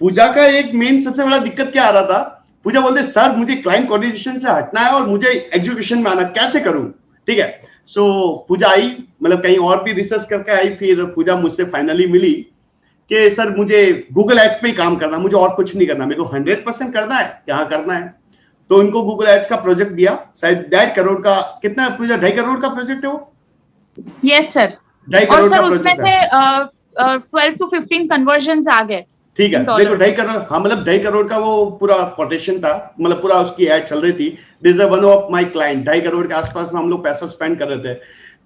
पूजा का एक मेन सबसे बड़ा दिक्कत क्या आ रहा था, पूजा बोलते सर मुझे क्लाइंट कोऑर्डिनेशन से हटना है और मुझे एग्जीक्यूशन में आना, कैसे करूं, ठीक है? सो पूजा आई, मतलब कहीं और भी रिसर्च करके आई, फिर पूजा मुझसे फाइनली मिली कि सर मुझे गूगल एड्स पे ही काम करना, मुझे और कुछ नहीं करना, मेरे को 100% करना है, यहाँ करना है। तो इनको गूगल एड्स का प्रोजेक्ट दिया, शायद 2.5 करोड़ का, कितना पूजा, 2.5 करोड़ का प्रोजेक्ट है वो? Yes, sir. 2.5 और करोड़ सर का उसमें प्रोजेक्ट है, से 12 to 15 conversions आ गए। ठीक है? $10. देखो 2.5 करोड़, हाँ मतलब 2.5 करोड़ का वो पूरा कोटेशन था, मतलब पूरा उसकी एड चल रही थी। This is one of my client, 2.5 crore के आसपास में हम लोग पैसा स्पेंड कर रहे थे।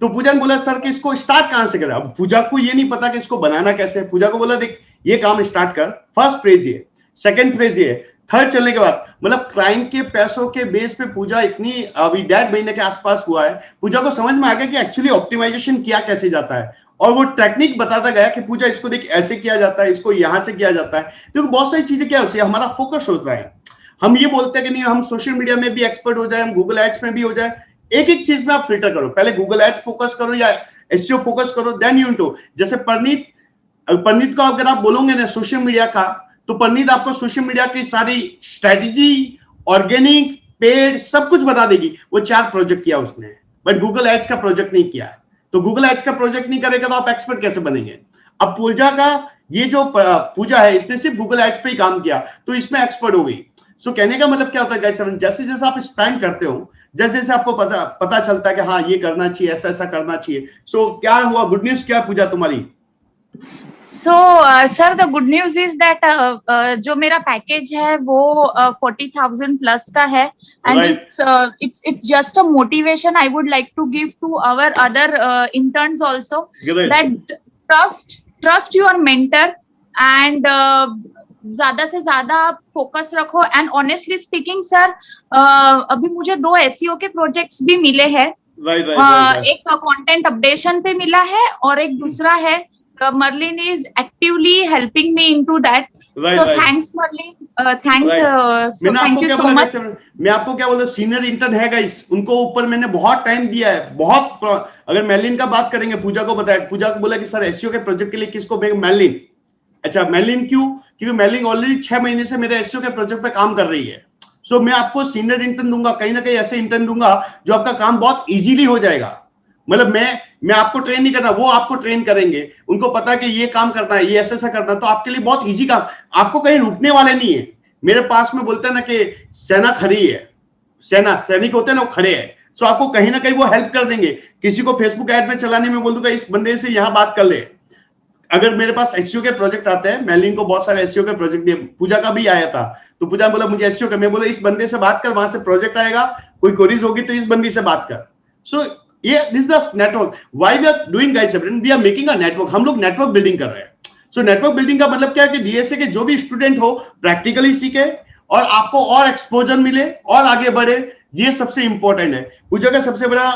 तो पूजा ने बोला सर कि इसको स्टार्ट कहां से करें? अब पूजा को ये नहीं पता कि इसको बनाना कैसे है। पूजा को बोला देख ये काम स्टार्ट कर, फर्स्ट फेज ये, सेकंड फेज ये, थर्ड चलने के बाद, मतलब क्लाइंट के पैसों के बेस पे पूजा इतनी अभी 1.5 महीने के आसपास हुआ है, पूजा को समझ में आ गया कि एक्चुअली ऑप्टिमाइजेशन किया कैसे जाता है, और वो टेक्निक बताता गया कि पूजा इसको देख ऐसे किया जाता है, इसको यहां से किया जाता है। तो बहुत सारी चीजें क्या होती है, हमारा फोकस होता है। हम ये बोलते हैं कि नहीं हम सोशल मीडिया में भी एक्सपर्ट हो जाए, हम गूगल एड्स में भी हो जाए, एक एक चीज में आप फिल्टर करो, पहले गूगल एड्स फोकस करो या एसईओ फोकस करो, देन यू इनटू। जैसे परनीत को अगर आप बोलोगे ना सोशल मीडिया का, तो परनीत आपको सोशल मीडिया की सारी स्ट्रेटेजी, ऑर्गेनिक, पेड सब कुछ बता देगी। वो 4 प्रोजेक्ट किया उसने, बट गूगल एड्स का प्रोजेक्ट नहीं किया। तो गूगल एड्स का प्रोजेक्ट नहीं करेगा तो आप एक्सपर्ट कैसे बनेंगे? अब पूजा का ये जो पूजा है, इसने सिर्फ गूगल एड्स पे ही काम किया, तो इसमें एक्सपर्ट हो गई। सो कहने का मतलब क्या होता है गाइस, जैसे जैसे आप स्पेंड करते हो, जैसे जैसे आपको पता चलता है कि हाँ ये करना चाहिए, ऐसा ऐसा करना चाहिए। सो क्या हुआ, गुड न्यूज क्या पूजा तुम्हारी? So, sir, the good news is that जो मेरा पैकेज है वो 40,000 प्लस का है, and Right. it's just a motivation I would like to give to our other interns also, Great. that trust your mentor and ज्यादा से ज्यादा focus रखो। एंड ऑनेस्टली स्पीकिंग सर, अभी मुझे 2 एसईओ के प्रोजेक्ट्स भी मिले हैं। right. एक कंटेंट अपडेशन पे मिला है और एक दूसरा है Merlin is actively helping me into that. Right, So right. thanks Merlin, thanks. Right. So thank you so much. मैं आपको क्या बोलूं, सीनियर इंटर्न है गाइस, उनको ऊपर मैंने बहुत टाइम दिया है, बहुत। अगर मैलिन का बात करेंगे, पूजा को बताया, पूजा को बोला कि सर एसईओ के प्रोजेक्ट के लिए किसको भेज, मैलिन। अच्छा मैलिन क्यों? क्योंकि मैलिन ऑलरेडी 6 महीने से मेरे एसईओ के प्रोजेक्ट पे काम कर रही है। सो मैं आपको सीनियर इंटर्न दूंगा, कहीं ना कहीं ऐसे इंटर्न दूंगा जो आपका काम बहुत इजीली हो जाएगा। मतलब मैं आपको ट्रेन नहीं करना, वो आपको ट्रेन करेंगे। उनको पता है कि ये काम करना है, ये ऐसा ऐसा करना है, तो आपके लिए बहुत इजी काम, आपको कहीं रुकने वाले नहीं है। मेरे पास में बोलते हैं ना कि सेना खड़ी है, सेना सैनिक होते हैं ना, वो खड़े हैं। सो आपको कहीं ना कहीं वो हेल्प कर देंगे। किसी को फेसबुक ऐड में चलाने में बोल दूंगा इस बंदे से यहाँ बात कर ले। अगर मेरे पास एसईओ के प्रोजेक्ट आते हैं, मैलिन को बहुत सारे एसईओ के प्रोजेक्ट दिए, पूजा का भी आया था, तो पूजा बोला मुझे एसईओ का, मैं बोला इस बंदे से बात कर, वहां से प्रोजेक्ट आएगा, कोई क्वेरीज होगी तो इस बंदी से बात कर। सो ये this the network why we are doing guys everyone, we are making a network. हम लोग नेटवर्क बिल्डिंग कर रहे हैं। सो नेटवर्क बिल्डिंग का मतलब क्या है कि डीएसए के जो भी स्टूडेंट हो प्रैक्टिकली सीखे और आपको और एक्सपोजर मिले और आगे बढ़े, ये सबसे इंपॉर्टेंट है। पूजा का सबसे बड़ा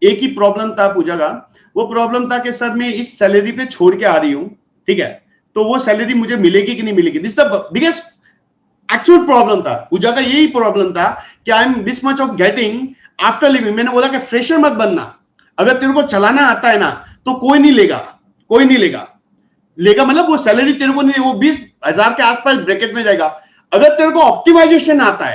एक ही प्रॉब्लम था, पूजा का वो प्रॉब्लम था कि सर मैं इस सैलरी पे छोड़ के आ रही हूं, ठीक है, तो वो सैलरी मुझे मिलेगी कि नहीं मिलेगी। This the biggest actual problem था पूजा का, यही प्रॉब्लम था कि I am this much of getting after living. मैंने बोला कि फ्रेशर मत बनना, अगर तेरे को चलाना आता है ना तो कोई नहीं लेगा, कोई नहीं लेगा मतलब वो सैलरी तेरे को नहीं, वो 20,000 के आसपास ब्रैकेट में जाएगा। अगर तेरे को ऑप्टिमाइजेशन आता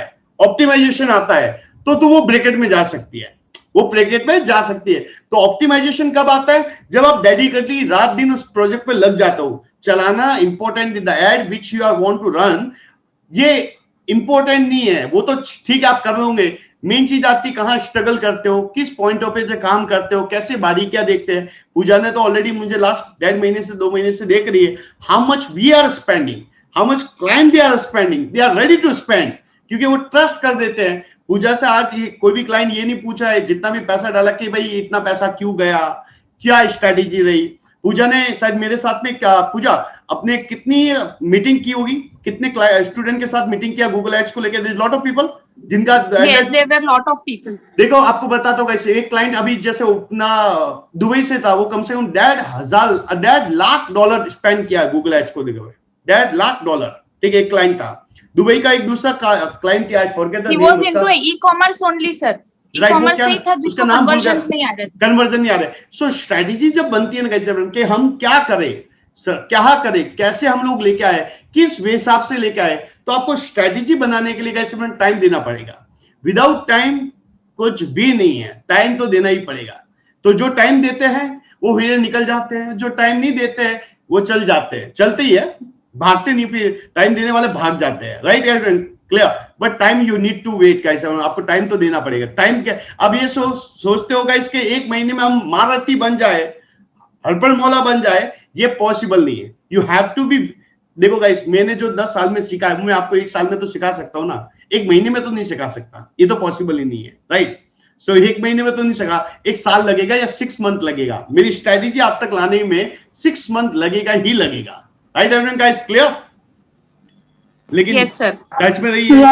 है तो तू वो ब्रैकेट में जा सकती है, वो ब्रैकेट में जा सकती है। तो ऑप्टिमाइजेशन कब आता है? जब आप डेडिकेटली रात दिन उस प्रोजेक्ट पे लग जाते हो। चलाना important in the ad which you are want to run, ये इंपॉर्टेंट नहीं है, वो तो ठीक है आप कर लोगे। मेन चीज आती कहां स्ट्रगल करते हो, किस पॉइंट ऑफ पे काम करते हो, कैसे बारीकियां देखते हैं। पूजा ने तो ऑलरेडी मुझे लास्ट 1.5 महीने से 2 महीने से देख रही है how much we are spending, how much client they are spending, they are ready to spend, क्योंकि वो ट्रस्ट कर देते हैं। पूजा से आज कोई भी क्लाइंट ये नहीं पूछा है जितना भी पैसा डाला कि भाई इतना पैसा क्यों गया, क्या स्ट्रेटेजी रही। पूजा ने शायद मेरे साथ में क्या, पूजा अपने कितनी मीटिंग की होगी, कितने स्टूडेंट के साथ मीटिंग किया गूगल एड्स को लेकर? There is lot of people जिनका yes there were lot of people। देखो आपको बताता हूँ कैसे, एक क्लाइंट अभी जैसे अपना दुबई से था, वो कम से कम $1.5 लाख स्पेंड किया गूगल एड्स को देखो, $1.5 लाख, ठीक है, एक क्लाइंट था। दुबई का एक दूसरा क्लाइंट क्या है, forget the name, he was into e-commerस only sir, e-commerस से ही था जिसका कन्वर्जन नहीं आ रहे, कन्वर्जन नहीं आ रहे। सो स्ट्रेटेजी जब बनती है ना कैसे कि हम क्या करें सर, क्या करें, कैसे हम लोग लेके आए, किस हिसाब से लेके आए, तो आपको स्ट्रेटेजी बनाने के लिए कैसे टाइम देना पड़ेगा। विदाउट टाइम कुछ भी नहीं है, टाइम तो देना ही पड़ेगा। तो जो टाइम देते हैं वो हीरे निकल जाते हैं, जो टाइम नहीं देते हैं वो चल जाते हैं, चलते ही है, भागते नहीं, फिर टाइम देने वाले भाग जाते हैं, right clear. But time you need to wait, कैसे आपको टाइम तो देना पड़ेगा। टाइम क्या, अब ये सोचते होगा इसके 1 महीने में हम महारथी बन जाए, हरपल मौला बन जाए, ये पॉसिबल नहीं है। यू हैव टू बी, देखो गाइस मैंने जो 10 साल में सीखा है मैं आपको 1 साल में तो सिखा सकता हूं ना, 1 महीने में तो नहीं सिखा सकता, ये तो पॉसिबल ही नहीं है, राइट। सो 1 महीने में तो नहीं सिखा, 1 साल लगेगा या 6 मंथ लगेगा, मेरी स्ट्रेटेजी आप तक लाने में 6 मंथ लगेगा ही लगेगा, राइट एवरीवन गाइस, क्लियर। लेकिन yes sir टच में रहिए,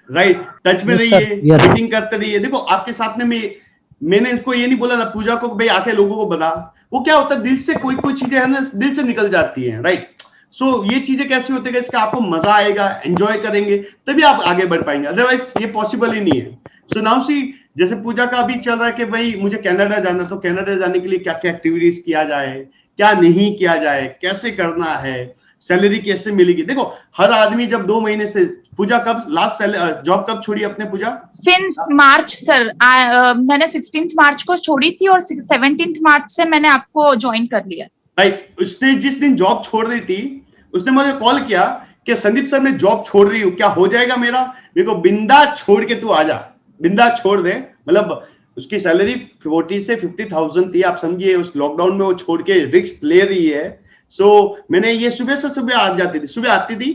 राइट, टच में रहिए, Yes. मीटिंग करते रहिए। देखो आपके साथ में मैंने इसको ये नहीं बोला था पूजा को भाई आके लोगों को बता, वो क्या होता है दिल से कोई चीजें है ना दिल से निकल जाती हैं, राइट। सो ये चीजें कैसे होती है, इसका आपको मजा आएगा, एंजॉय करेंगे तभी आप आगे बढ़ पाएंगे, अदरवाइज ये पॉसिबल ही नहीं है। सो नाउ सी, जैसे पूजा का अभी चल रहा है कि भाई मुझे कनाडा जाना, तो कनाडा जाने के लिए क्या क्या एक्टिविटीज किया जाए, क्या नहीं किया जाए, कैसे करना है, सैलरी कैसे मिलेगी। देखो हर आदमी जब 2 महीने से, पूजा कब लास्ट जॉब कब छोड़ी अपने पूजा? सिंस मार्च सर, मैंने 16 मार्च को छोड़ी थी और 17 मार्च से मैंने आपको ज्वाइन कर लिया, राइट। उसने जिस दिन जॉब छोड़ रही थी उसने मुझे कॉल किया कि संदीप सर मैं जॉब छोड़ रही हूँ, क्या हो जाएगा मेरा? मेरे को बिंदा छोड़ के तू आ जा, बिंदा छोड़ दे। मतलब उसकी सैलरी 40 से 50,000 थी, आप समझिए, उस लॉकडाउन में वो छोड़ के रिस्क ले रही है। सो मैंने ये सुबह से सुबह आ जाती थी, सुबह आती थी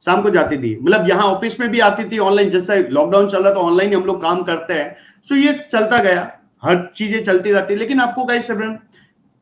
शाम को जाती थी, मतलब यहाँ ऑफिस में भी आती थी ऑनलाइन, जैसे लॉकडाउन चल रहा था ऑनलाइन ही हम लोग काम करते हैं। सो ये चलता गया, हर चीजें चलती रहती है, लेकिन आपको गाइस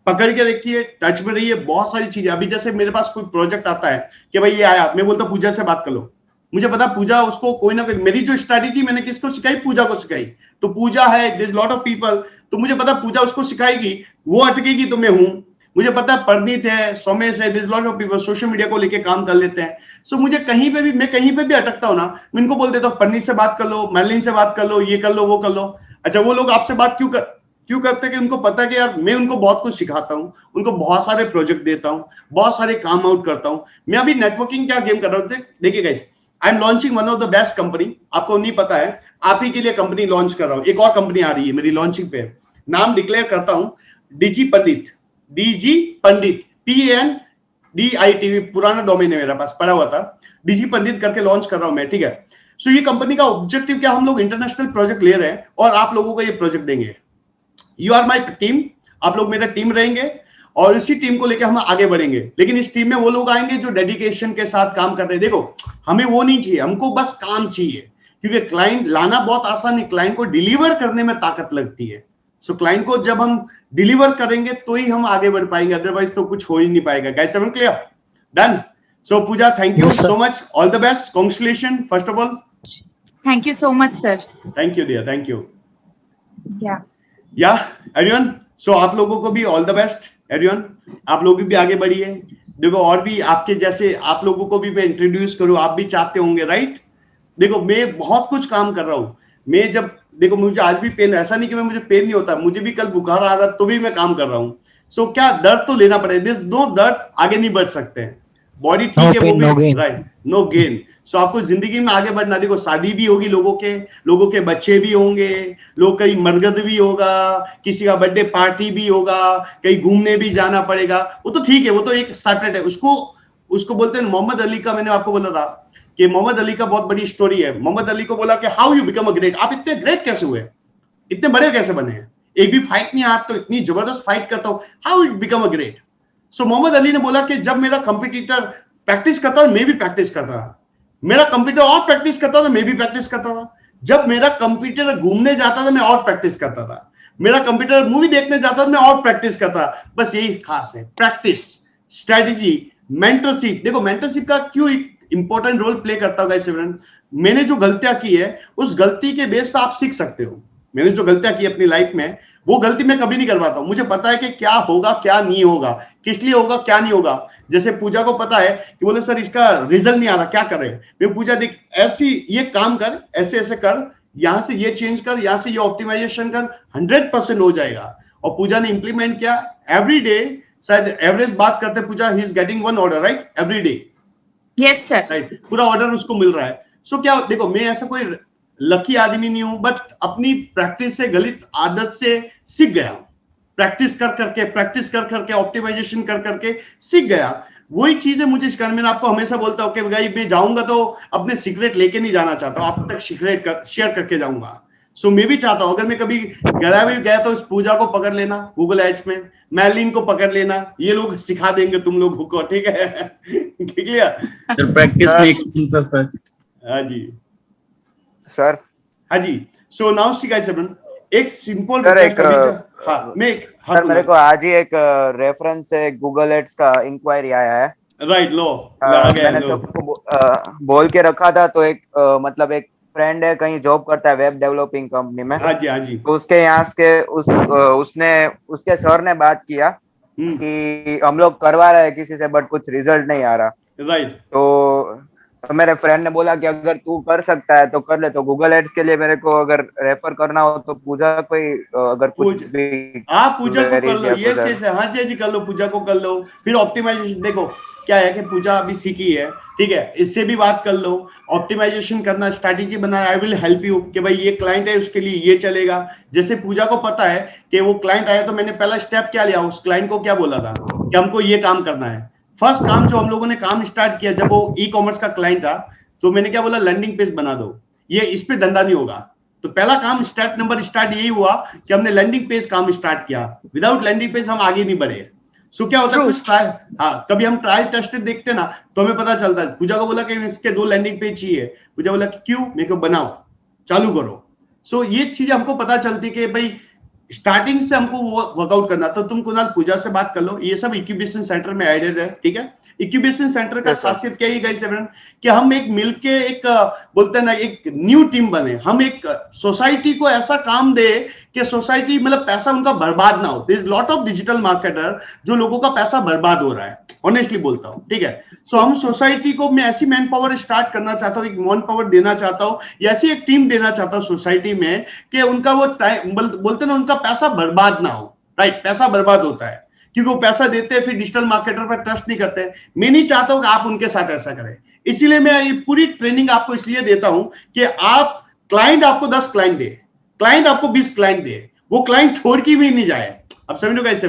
पकड़ के रखिए, टच में रहिए, बहुत सारी चीजें। अभी जैसे मेरे पास कोई प्रोजेक्ट आता है कि भाई ये आया, मैं बोलता पूजा से बात कर लो, मुझे पता पूजा उसको कोई ना कोई, मेरी जो स्ट्रैटेजी मैंने किसको सिखाई, पूजा को सिखाई। तो पूजा है, there is lot of people, तो मुझे पता पूजा उसको सिखाएगी, वो अटकेगी तो मैं हूं। मुझे पता है परनीत है, सोमेश है, there is lot of people social media को लेके काम कर लेते हैं। सो मुझे कहीं पे भी, मैं कहीं पे भी अटकता हूं ना, मैं इनको बोल देता हूं परनीत से बात कर लो, मैलिन से बात कर लो, ये कर लो, वो कर लो। अच्छा वो लोग आपसे बात क्यों करते हैं कि उनको पता है कि यार मैं उनको बहुत कुछ सिखाता हूं, उनको बहुत सारे प्रोजेक्ट देता हूं, बहुत सारे काम आउट करता हूं। मैं अभी नेटवर्किंग क्या गेम कर रहा हूं, देखिए guys, I am launching one of the best company, आपको नहीं पता है, आप ही के लिए कंपनी लॉन्च कर रहा हूं। एक और कंपनी आ रही है मेरी लॉन्चिंग पे, नाम डिक्लेयर करता हूं, डीजी पंडित, PANDIT, पुराना डोमेन है मेरे पास, पड़ा हुआ था, डीजी पंडित करके लॉन्च कर रहा हूं मैं, ठीक है। सो ये कंपनी का ऑब्जेक्टिव क्या, हम लोग इंटरनेशनल प्रोजेक्ट ले रहे हैं और आप लोगों को ये प्रोजेक्ट देंगे। यू आर माई टीम, आप लोग मेरा टीम रहेंगे और इसी टीम को लेकर हम आगे बढ़ेंगे। लेकिन इस टीम में वो लोग आएंगे जो डेडिकेशन के साथ काम कर रहे हैं। देखो हमें वो नहीं चाहिए, हमको बस काम चाहिए, क्योंकि क्लाइंट लाना बहुत आसान है, क्लाइंट को डिलीवर करने में ताकत लगती है। सो क्लाइंट को जब हम डिलीवर करेंगे तो ही हम आगे बढ़ पाएंगे, अदरवाइज तो कुछ हो ही नहीं पाएगा। Guys everyone clear? Done? So Pooja, thank you Yes, sir. So much, all the best, congratulation first of all. Thank you so much, sir. Thank you dear, thank you. Yeah. या एवरीवन, सो आप लोगों को भी all the best everyone, आप लोग भी आगे बढ़िए। देखो और भी आपके जैसे आप लोगों को भी मैं इंट्रोड्यूस करूं, आप भी चाहते होंगे राइट। देखो मैं बहुत कुछ काम कर रहा हूं, मैं जब देखो मुझे आज भी पेन, ऐसा नहीं कि मुझे पेन नहीं होता, मुझे भी कल बुखार आ रहा तो भी मैं काम कर रहा हूं। सो क्या दर्द तो लेना पड़ेगा, दिस नो दर्द आगे नहीं बढ़ सकते हैं, बॉडी ठीक है pain, वो no भी gain. Right, no gain. So आपको जिंदगी में आगे बढ़ना, देखो शादी भी होगी लोगों के बच्चे भी होंगे, लोग कहीं मरगद भी होगा, किसी का बर्थडे पार्टी भी होगा, कहीं घूमने भी जाना पड़ेगा, वो तो ठीक है, वो तो एक सैटरडे है। उसको बोलते हैं मोहम्मद अली का, मैंने आपको बोला था कि मोहम्मद अली का बहुत बड़ी स्टोरी है। मोहम्मद अली को बोला कि how you become a great, आप इतने ग्रेट कैसे हुए, इतने बड़े कैसे बने हैं, एक भी फाइट नहीं, आप तो इतनी जबरदस्त फाइट करता हो, how you become a great. So Muhammad Ali ने बोला कि जब मेरा कंपटीटर प्रैक्टिस करता था मैं भी प्रैक्टिस करता था, मेरा कंप्यूटर और प्रैक्टिस करता था मैं भी प्रैक्टिस करता था, जब मेरा कंप्यूटर घूमने जाता था मैं और प्रैक्टिस करता था, मेरा कंप्यूटर मूवी देखने जाता था मैं और प्रैक्टिस करता। बस यही खास है, प्रैक्टिस, स्ट्रेटेजी, मेंटरशिप। देखो मेंटरशिप का क्यों इंपॉर्टेंट रोल प्ले करता होगा इस इवेंट। मैंने जो गलतियां की है उस गलती के बेस पे आप सीख सकते हो। मैंने जो गलतियां की अपनी लाइफ में वो गलती मैं कभी नहीं करवाता हूं, मुझे पता है कि क्या होगा क्या नहीं होगा, किस लिए होगा क्या नहीं होगा। जैसे पूजा को पता है कि बोले सर इसका रिजल्ट नहीं आ रहा क्या करें, मैं पूजा देख ऐसी ये काम कर, ऐसे ऐसे कर, यहां से ये चेंज कर, यहां से ये ऑप्टिमाइजेशन कर, 100% हो जाएगा। और पूजा ने इंप्लीमेंट किया एवरी डे, शायद एवरेज बात करते Puja, he is getting 1 order right every day. Yes, sir. Right, पूरा ऑर्डर उसको मिल रहा है। सो क्या देखो मैं ऐसा कोई लकी आदमी नहीं हूं, बट अपनी प्रैक्टिस से, गलत आदत से सीख गया, प्रैक्टिस कर करके ऑप्टिमाइजेशन कर करके सीख गया। वही चीज है मुझे सिखाने। मैंने आपको हमेशा बोलता हूं कि भाई मैं जाऊंगा तो अपने सीक्रेट लेके नहीं जाना चाहता हूं, आप तक सीक्रेट शेयर करके जाऊंगा। सो मैं भी चाहता हूं अगर मैं कभी गया भी गया तो इस पूजा को पकड़ लेना गूगल एड्स में, मैलिन को पकड़ लेना, ये लोग सिखा देंगे तुम लोगों को, ठीक है? Clear? Sir practice makes perfect. हाँ जी सर। हाँ जी। So now see guys everyone, एक सिंपल सर एक सर मेरे को आज ही एक रेफरेंस से गूगल एड्स का इंक्वायरी आया है। राइट, लो आ गया। मैंने सबको बोल के रखा था, तो एक मतलब एक फ्रेंड है कहीं जॉब करता है वेब डेवलपिंग कंपनी में। हाँ जी हाँ जी। तो उसके यहाँ के उसके सर ने बात किया कि हम लोग करवा रहे हैं किसी से बट कुछ रिजल्ट नहीं आ रहा। राइट। तो मेरे फ्रेंड ने बोला कि अगर तू कर सकता है तो कर ले। तो गूगल एड्स के लिए मेरे को अगर रेफर करना हो तो पूजा कोई अगर कुछ भी आप पूजा को कर लो, ये हाँ जी कर लो, पूजा को कर लो। फिर ऑप्टिमाइजेशन देखो क्या है कि पूजा अभी सीखी है, ठीक है, इससे भी बात कर लो, ऑप्टिमाइजेशन करना, strategy banana. I will help you कि भाई ये क्लाइंट है उसके लिए ये चलेगा। जैसे पूजा को पता है कि वो क्लाइंट आया तो मैंने पहला स्टेप क्या लिया, उस क्लाइंट को क्या बोला था कि हमको ये काम करना है। फर्स्ट काम जो हम लोगों ने काम स्टार्ट किया जब वो ई कॉमर्स का क्लाइंट था, तो मैंने क्या बोला, लैंडिंग पेज बना दो, ये इस पे धंधा नहीं होगा। तो पहला काम स्टार्ट यही हुआ कि हमने लैंडिंग पेज काम स्टार्ट किया। विदाउट लैंडिंग पेज हम आगे नहीं बढ़े। सो क्या होता है कुछ ट्रायल, हाँ कभी हम ट्रायल टेस्टेड देखते ना तो हमें पता चलता है। पूजा को बोला कि इसके 2 लैंडिंग पेज चाहिए, पूजा बोला क्यों, मेरे को बनाओ, चालू करो। सो ये चीज हमको पता चलती कि भाई स्टार्टिंग से हमको वर्कआउट करना। तो तुम कुणाल पूजा से बात कर लो, ये सब इंक्यूबेशन सेंटर में एडेड है, ठीक है। इंक्यूबेशन सेंटर का खासियत क्या है गाइस एवरीवन कि हम एक मिलके एक बोलते हैं ना एक न्यू टीम बने, हम एक सोसाइटी को ऐसा काम दे कि सोसाइटी मतलब पैसा उनका बर्बाद ना हो। There is lot of digital marketer जो लोगों का पैसा बर्बाद हो रहा है, ऑनेस्टली बोलता हूं, ठीक है। सो हम सोसाइटी को मैं ऐसी मैन पावर स्टार्ट करना चाहता हूँ, एक मैन पावर देना चाहता हूँ, ऐसी एक टीम देना चाहता हूँ सोसाइटी में कि उनका वो टाइम बोलते ना उनका पैसा बर्बाद ना हो। राइट, पैसा बर्बाद होता है क्योंकि वो पैसा देते हैं फिर डिजिटल मार्केटर पर ट्रस्ट नहीं करते। मैं नहीं चाहता हूं कि आप उनके साथ ऐसा करें, इसीलिए मैं ये पूरी ट्रेनिंग आपको इसलिए देता हूं कि आप क्लाइंट आपको 10 क्लाइंट दे, क्लाइंट आपको 20 क्लाइंट दे, वो क्लाइंट छोड़ के भी नहीं जाए। अब समझ लो कैसे,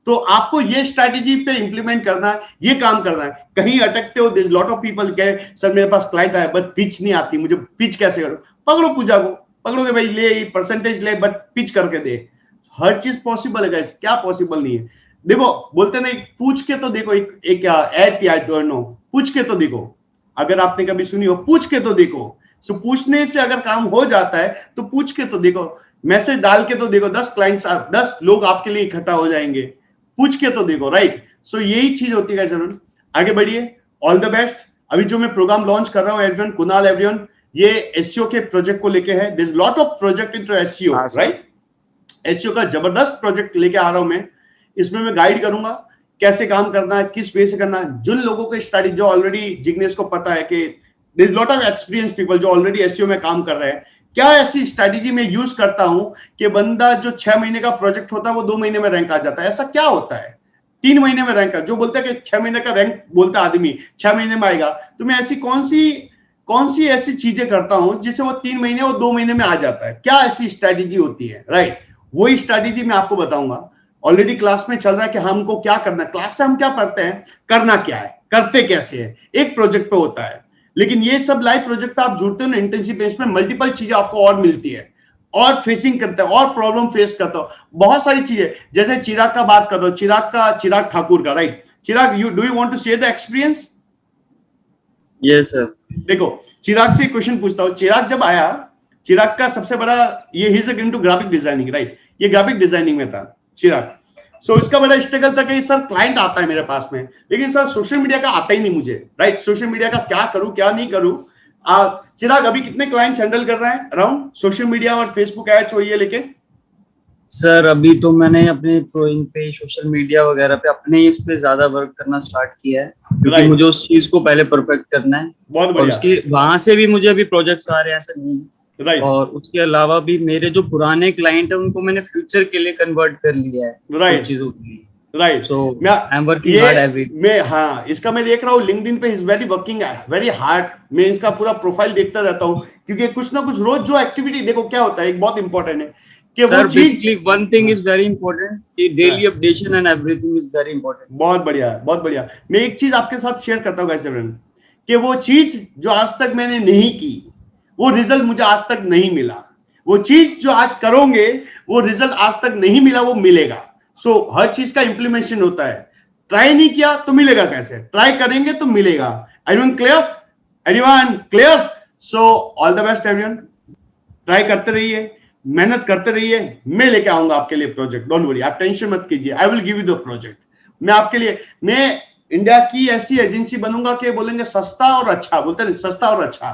तो आपको ये स्ट्रैटेजी पे इंप्लीमेंट करना है, ये काम करना है। कहीं अटकते हो, there is lot of people कहे सर मेरे पास क्लाइंट आया बट पिच नहीं आती, मुझे पिच कैसे करूं? पकड़ो पूजा को, पकड़ोगे भाई, ले परसेंटेज ले बट पिच करके दे। हर चीज पॉसिबल है गाइस, क्या पॉसिबल नहीं है? देखो बोलते ना, पूछ के तो देखो, एक आई डोंट नो, पूछ के तो देखो। अगर आपने कभी सुनी हो, पूछ के तो देखो। सो पूछने से अगर काम हो जाता है तो पूछ के तो देखो, मैसेज डाल के तो देखो, 10 लोग आपके लिए इकट्ठा हो जाएंगे। पूछ के तो देखो, राइट? सो यही चीज होती है जरूर। आगे बढ़िए, ऑल द बेस्ट। अभी जो मैं प्रोग्राम लॉन्च कर रहा हूँ एवरीवन, कुणाल एवरीवन, ये एसईओ के प्रोजेक्ट को लेके है। There is lot of project into SEO, right? SEO का जबरदस्त प्रोजेक्ट लेके आ रहा हूं मैं। इसमें मैं गाइड करूंगा कैसे काम करना है, किस वे से करना है। जिन लोगों को स्टडी, जो ऑलरेडी जिग्नेश को पता है कि there is lot of experience people जो ऑलरेडी एसईओ में काम कर रहे हैं, क्या ऐसी स्ट्रेटजी में यूज करता हूं कि बंदा जो 6 महीने का प्रोजेक्ट होता है वो 2 महीने में रैंक आ जाता है? ऐसा क्या होता है? 3 महीने में रैंक, जो बोलता है कि 6 महीने का रैंक बोलता है आदमी 6 महीने में आएगा, तो मैं ऐसी कौन सी ऐसी चीजें करता हूं जिससे वो 3 महीने और 2 महीने में आ जाता है? क्या ऐसी स्ट्रेटजी होती है, राइट? वही स्ट्रेटजी मैं आपको बताऊंगा। ऑलरेडी क्लास में चल रहा है कि हमको क्या करना है, क्लास से हम क्या पढ़ते हैं, करना क्या है, करते कैसे है, एक प्रोजेक्ट पे होता है। लेकिन ये सब लाइव प्रोजेक्ट पे आप जुड़ते हो ना, इंटेंसिव बेस में मल्टीपल चीजें आपको और मिलती है, और फेसिंग करते हैं, और प्रॉब्लम फेस करते हो, बहुत सारी चीजें। जैसे चिराग का बात कर दो, चिराग ठाकुर का, right? Chirag, do you want to share the experience? Yes sir. देखो, चिराग से क्वेश्चन पूछता हूं। चिराग जब आया, चिराग का सबसे बड़ा ये he is into graphic designing, right? ये ग्राफिक डिजाइनिंग में था चिराग। सो इसका बड़ा स्ट्रगल था कि सर क्लाइंट आता है मेरे पास में, लेकिन सर सोशल मीडिया का आता ही नहीं मुझे, राइट? सोशल मीडिया का क्या करूं क्या नहीं करूं। चिराग अभी कितने क्लाइंट्स हैंडल कर रहे हैं अराउंड सोशल मीडिया और फेसबुक एड्स और ये लेके? सर अभी तो मैंने अपने इन पे सोशल मीडिया वगैरह पे अपने इस पे ज्यादा वर्क करना स्टार्ट किया है, क्योंकि मुझे उस चीज को पहले परफेक्ट करना है। बहुत और बढ़िया। उसके वहां से भी मुझे अभी प्रोजेक्ट्स आ रहे हैं, ऐसा नहीं। राइट। और उसके अलावा भी मेरे जो पुराने क्लाइंट है उनको मैंने फ्यूचर के लिए कन्वर्ट कर लिया है, राइट चीजों के लिए। Right. So I am working hard every day. मैं, हाँ, इसका मैं देख रहा हूँ लिंक्डइन पे, is very working very hard. मैं इसका पूरा प्रोफाइल देखता रहता हूँ, क्योंकि कुछ ना कुछ रोज जो एक्टिविटी, देखो क्या होता है, एक बहुत इंपॉर्टेंट है कि वो चीज, basically one thing is very important कि daily updation and everything is very important. बहुत बढ़िया, बहुत बढ़िया। मैं एक चीज आपके साथ शेयर करता हूँ गाइस फ्रेंड, कि वो चीज जो आज तक मैंने नहीं की, वो रिजल्ट मुझे आज तक नहीं मिला। वो चीज जो आज करोगे, वो रिजल्ट आज तक नहीं मिला, वो मिलेगा। सो हर चीज का इंप्लीमेंटेशन होता है। ट्राई नहीं किया तो मिलेगा कैसे? ट्राई करेंगे तो मिलेगा। Everyone clear? Everyone clear? So all the best everyone. Try करते रहिए, मेहनत करते रहिए। मैं लेके आऊंगा आपके लिए प्रोजेक्ट, डोंट वरी, आप टेंशन मत कीजिए। I will give you the project. मैं आपके लिए, मैं इंडिया की ऐसी एजेंसी बनूंगा कि बोलेंगे सस्ता और अच्छा, बोलते हैं सस्ता और अच्छा,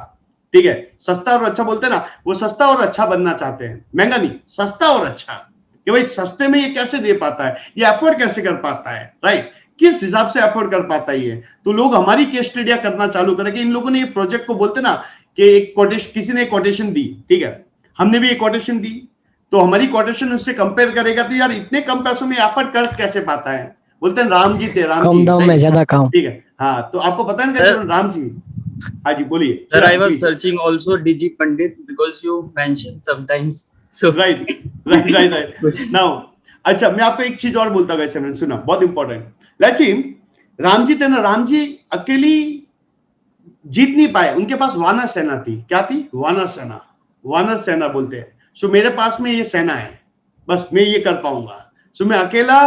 ठीक है? सस्ता और अच्छा बोलते हैं ना, वो सस्ता और अच्छा बनना चाहते हैं, महंगा नहीं, सस्ता और अच्छा। कि भाई सस्ते में ये कैसे दे पाता है, ये अफोर्ड कैसे कर पाता है, राइट? किस हिसाब से अफोर्ड कर पाता है ये? तो लोग हमारी केस स्टडियां करना चालू करें कि इन लोगों ने ये प्रोजेक्ट को, बोलते ना कि एक कोटेशन, किसी ने कोटेशन दी, ठीक है, हमने भी एक कोटेशन दी, तो हमारी कोटेशन उससे कंपेयर करेगा तो यार इतने कम पैसों में अफोर्ड कर कैसे पाता है? बोलते हैं राम जी थे, राम कम जी, दाम में ज्यादा काम। ठीक है। हाँ, तो आपको पता है ना कैसे राम जी? हाँ जी बोलिए sir. I was searching also DG Pandit because you mention sometimes, so right now. अच्छा, मैं आपको एक चीज और बोलता हूँ गाइस, सुना, बहुत important. Let's see, Ram ji थे ना, राम जी अकेली जीत नहीं पाए, उनके पास वानर सेना थी। क्या थी? वानर सेना, वानर सेना बोलते हैं। सो मेरे पास में ये सेना है, बस मैं ये कर पाऊंगा। सो मैं अकेला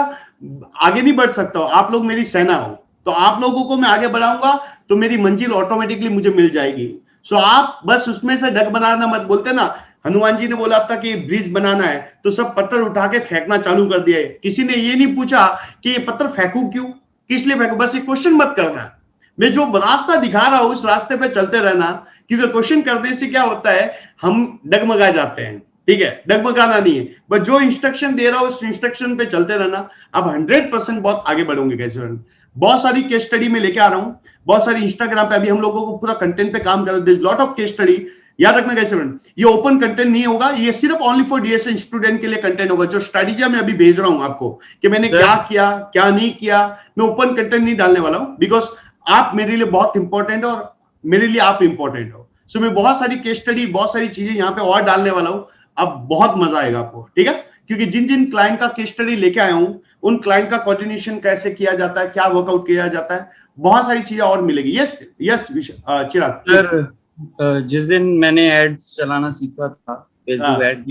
आगे नहीं बढ़ सकता हूं, आप लोग मेरी सेना हो, तो आप लोगों को मैं आगे बढ़ाऊंगा तो मेरी मंजिल ऑटोमेटिकली मुझे मिल जाएगी। सो आप बस उसमें से डग बनाना मत। बोलते ना, हनुमान जी ने बोला था कि ब्रिज बनाना है तो सब पत्थर उठा के फेंकना चालू कर दिया है। किसी ने ये नहीं पूछा कि ये पत्थर फेंकू क्यों, किस लिए फेंकू, बस ये क्वेश्चन मत करना। मैं जो रास्ता दिखा रहा हूं उस रास्ते पे चलते रहना, क्योंकि क्वेश्चन करने से क्या होता है, हम डगमगा जाते हैं, ठीक है? डगमगाना नहीं है, बस जो इंस्ट्रक्शन दे रहा हूं उस इंस्ट्रक्शन पे चलते रहना। आप 100% बहुत आगे बढ़ोगे कैसे। बहुत सारी केस स्टडी में लेके आ रहा हूं, बहुत सारी इंस्टाग्राम पे अभी हम लोगों को पूरा कंटेंट पे काम कर रहे हैं। Lot of case study. याद रखना कैसे, ये ओपन कंटेंट नहीं होगा, ये सिर्फ ओनली फॉर डीएसए स्टूडेंट के लिए कंटेंट होगा। जो स्ट्रेटेजी मैं अभी भेज रहा हूं आपको कि मैंने क्या किया क्या नहीं किया, मैं ओपन कंटेंट नहीं डालने वाला हूं, बिकॉज आप मेरे लिए बहुत इंपॉर्टेंट हो और मेरे लिए आप इंपॉर्टेंट हो। सो मैं बहुत सारी केस स्टडी, बहुत सारी चीजें यहाँ पे और डालने वाला हूँ। अब बहुत मजा आएगा आपको, ठीक है? क्योंकि जिन जिन क्लाइंट का केस स्टडी लेके आया हूं उन क्लाइंट का कोऑर्डिनेशन कैसे किया जाता है, क्या वर्कआउट किया जाता है, बहुत सारी चीजें और मिलेगी। यस यस चिराग सर, जिस दिन मैंने एड्स चलाना सीखा था, फेसबुक एड,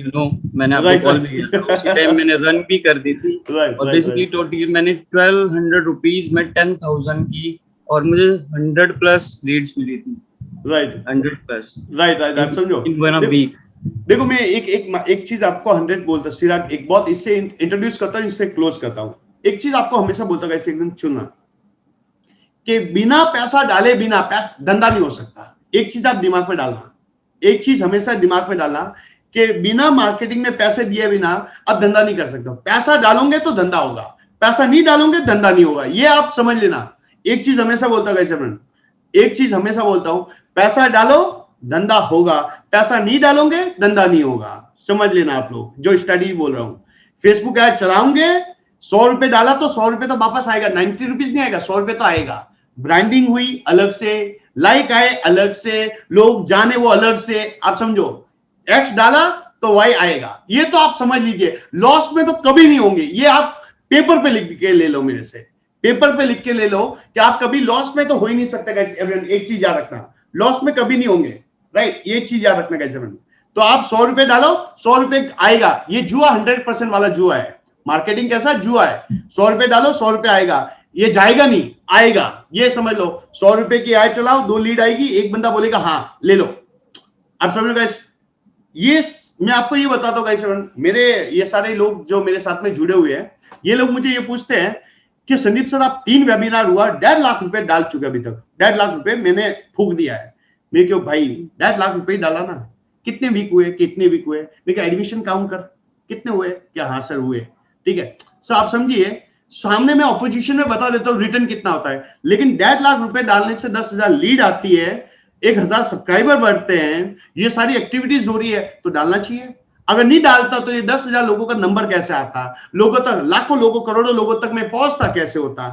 मैंने आपको कॉल भी किया था, उसी टाइम मैंने रन भी कर दी थी। और बेसिकली टोटल मैंने 1200 रुपीज में 10,000 की, और मुझे 100+ लीड्स मिली थी। राइट 100+, राइट आप समझो। इन 1 वीक। देखो मैं एक चीज आपको 100 बोलता चिराग, एक बहुत इससे इंट्रोड्यूस करता हूँ, इससे क्लोज करता हूँ। एक चीज आपको हमेशा बोलता हूँ एकदम चुनना, कि बिना पैसा डाले बिना धंधा नहीं हो सकता। एक चीज आप दिमाग में डालना, एक चीज हमेशा दिमाग में डालना कि बिना मार्केटिंग में पैसे दिए बिना आप धंधा नहीं कर सकते। पैसा डालोगे तो धंधा होगा, पैसा नहीं डालोगे धंधा नहीं होगा, ये आप समझ लेना। एक चीज हमेशा बोलता हूँ, एक चीज हमेशा बोलता हूं, पैसा डालो धंधा होगा, पैसा नहीं डालोगे धंधा नहीं होगा। समझ लेना आप लोग, जो स्टडी बोल रहा हूं। फेसबुक ऐड चलाओगे, 100 रुपए डाला तो 100 रुपए तो वापस आएगा, 90 रुपीज नहीं आएगा, 100 रुपए तो आएगा। ब्रांडिंग हुई अलग से, लाइक आए अलग से, लोग जाने वो अलग से, आप समझो। एक्स डाला तो वाई आएगा, ये तो आप समझ लीजिए। लॉस में तो कभी नहीं होंगे, ये आप पेपर पे लिख के ले लो, मेरे से पेपर पे लिख के ले लो कि आप कभी लॉस में तो हो ही नहीं सकते गाइस। एक चीज याद रखना, लॉस में कभी नहीं होंगे, राइट? ये चीज याद रखना गाइस। तो आप 100 रुपए डालो, 100 रुपए आएगा। ये जुआ 100% वाला जुआ है। मार्केटिंग कैसा जुआ है? 100 रुपए डालो 100 रुपए आएगा, ये जाएगा नहीं, आएगा, ये समझ लो। 100 रुपए की ऐड चलाओ, 2 लीड आएगी, एक बंदा बोलेगा हाँ ले लो। आप समझ लो गाइस। ये मैं आपको ये बताता हूँ गाइस, मेरे ये सारे लोग जो मेरे साथ में जुड़े हुए हैं, ये लोग मुझे ये पूछते हैं कि संदीप सर आप 3 वेबिनार हुआ, 1.5 लाख रुपए डाल चुके, अभी तक 1.5 लाख रुपए मैंने फूक दिया है। मैं क्यों भाई 1.5 लाख रुपए ही डाला ना, कितने वीक हुए, कितने वीक हुए, मैं क्या एडमिशन काउंट कर कितने हुए क्या? हाँ सर हुए, ठीक है। सो आप समझिए, सामने में ऑपोजिशन में बता देता हूँ रिटर्न कितना होता है, लेकिन 1.5 लाख रुपए डालने से 10,000 लीड आती है, 1,000 सब्सक्राइबर बढ़ते हैं, ये सारी एक्टिविटीज हो रही है, तो डालना चाहिए। अगर नहीं डालता तो ये 10,000 लोगों का नंबर कैसे आता, लोगों तक, लाखों लोगों, करोड़ों लोगों तक में पहुंचता कैसे होता?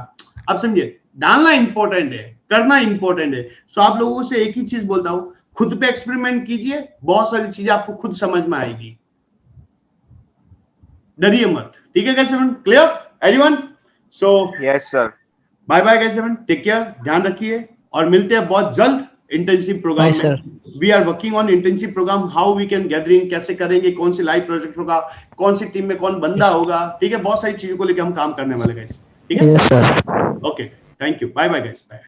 आप समझिए, डालना इंपॉर्टेंट है, करना इंपॉर्टेंट है। सो आप लोगों से एक ही चीज बोलता हूं, खुद पे एक्सपेरिमेंट कीजिए, बहुत सारी चीजें आपको खुद समझ में आएगी, डरिए मत, ठीक है guys? Clear everyone? So yes sir, bye bye guys, take care, ध्यान रखिए, और मिलते हैं बहुत जल्द इंटर्नशिप प्रोग्राम में। We are working on internship program, how we can gathering, कैसे करेंगे, कौन सी लाइव प्रोजेक्ट होगा, कौन सी टीम में कौन बंदा होगा, ठीक है? बहुत सारी चीजों को लेकर हम काम करने वाले गाइस, ठीक है? Yes sir. Okay, thank you, bye bye guys, bye.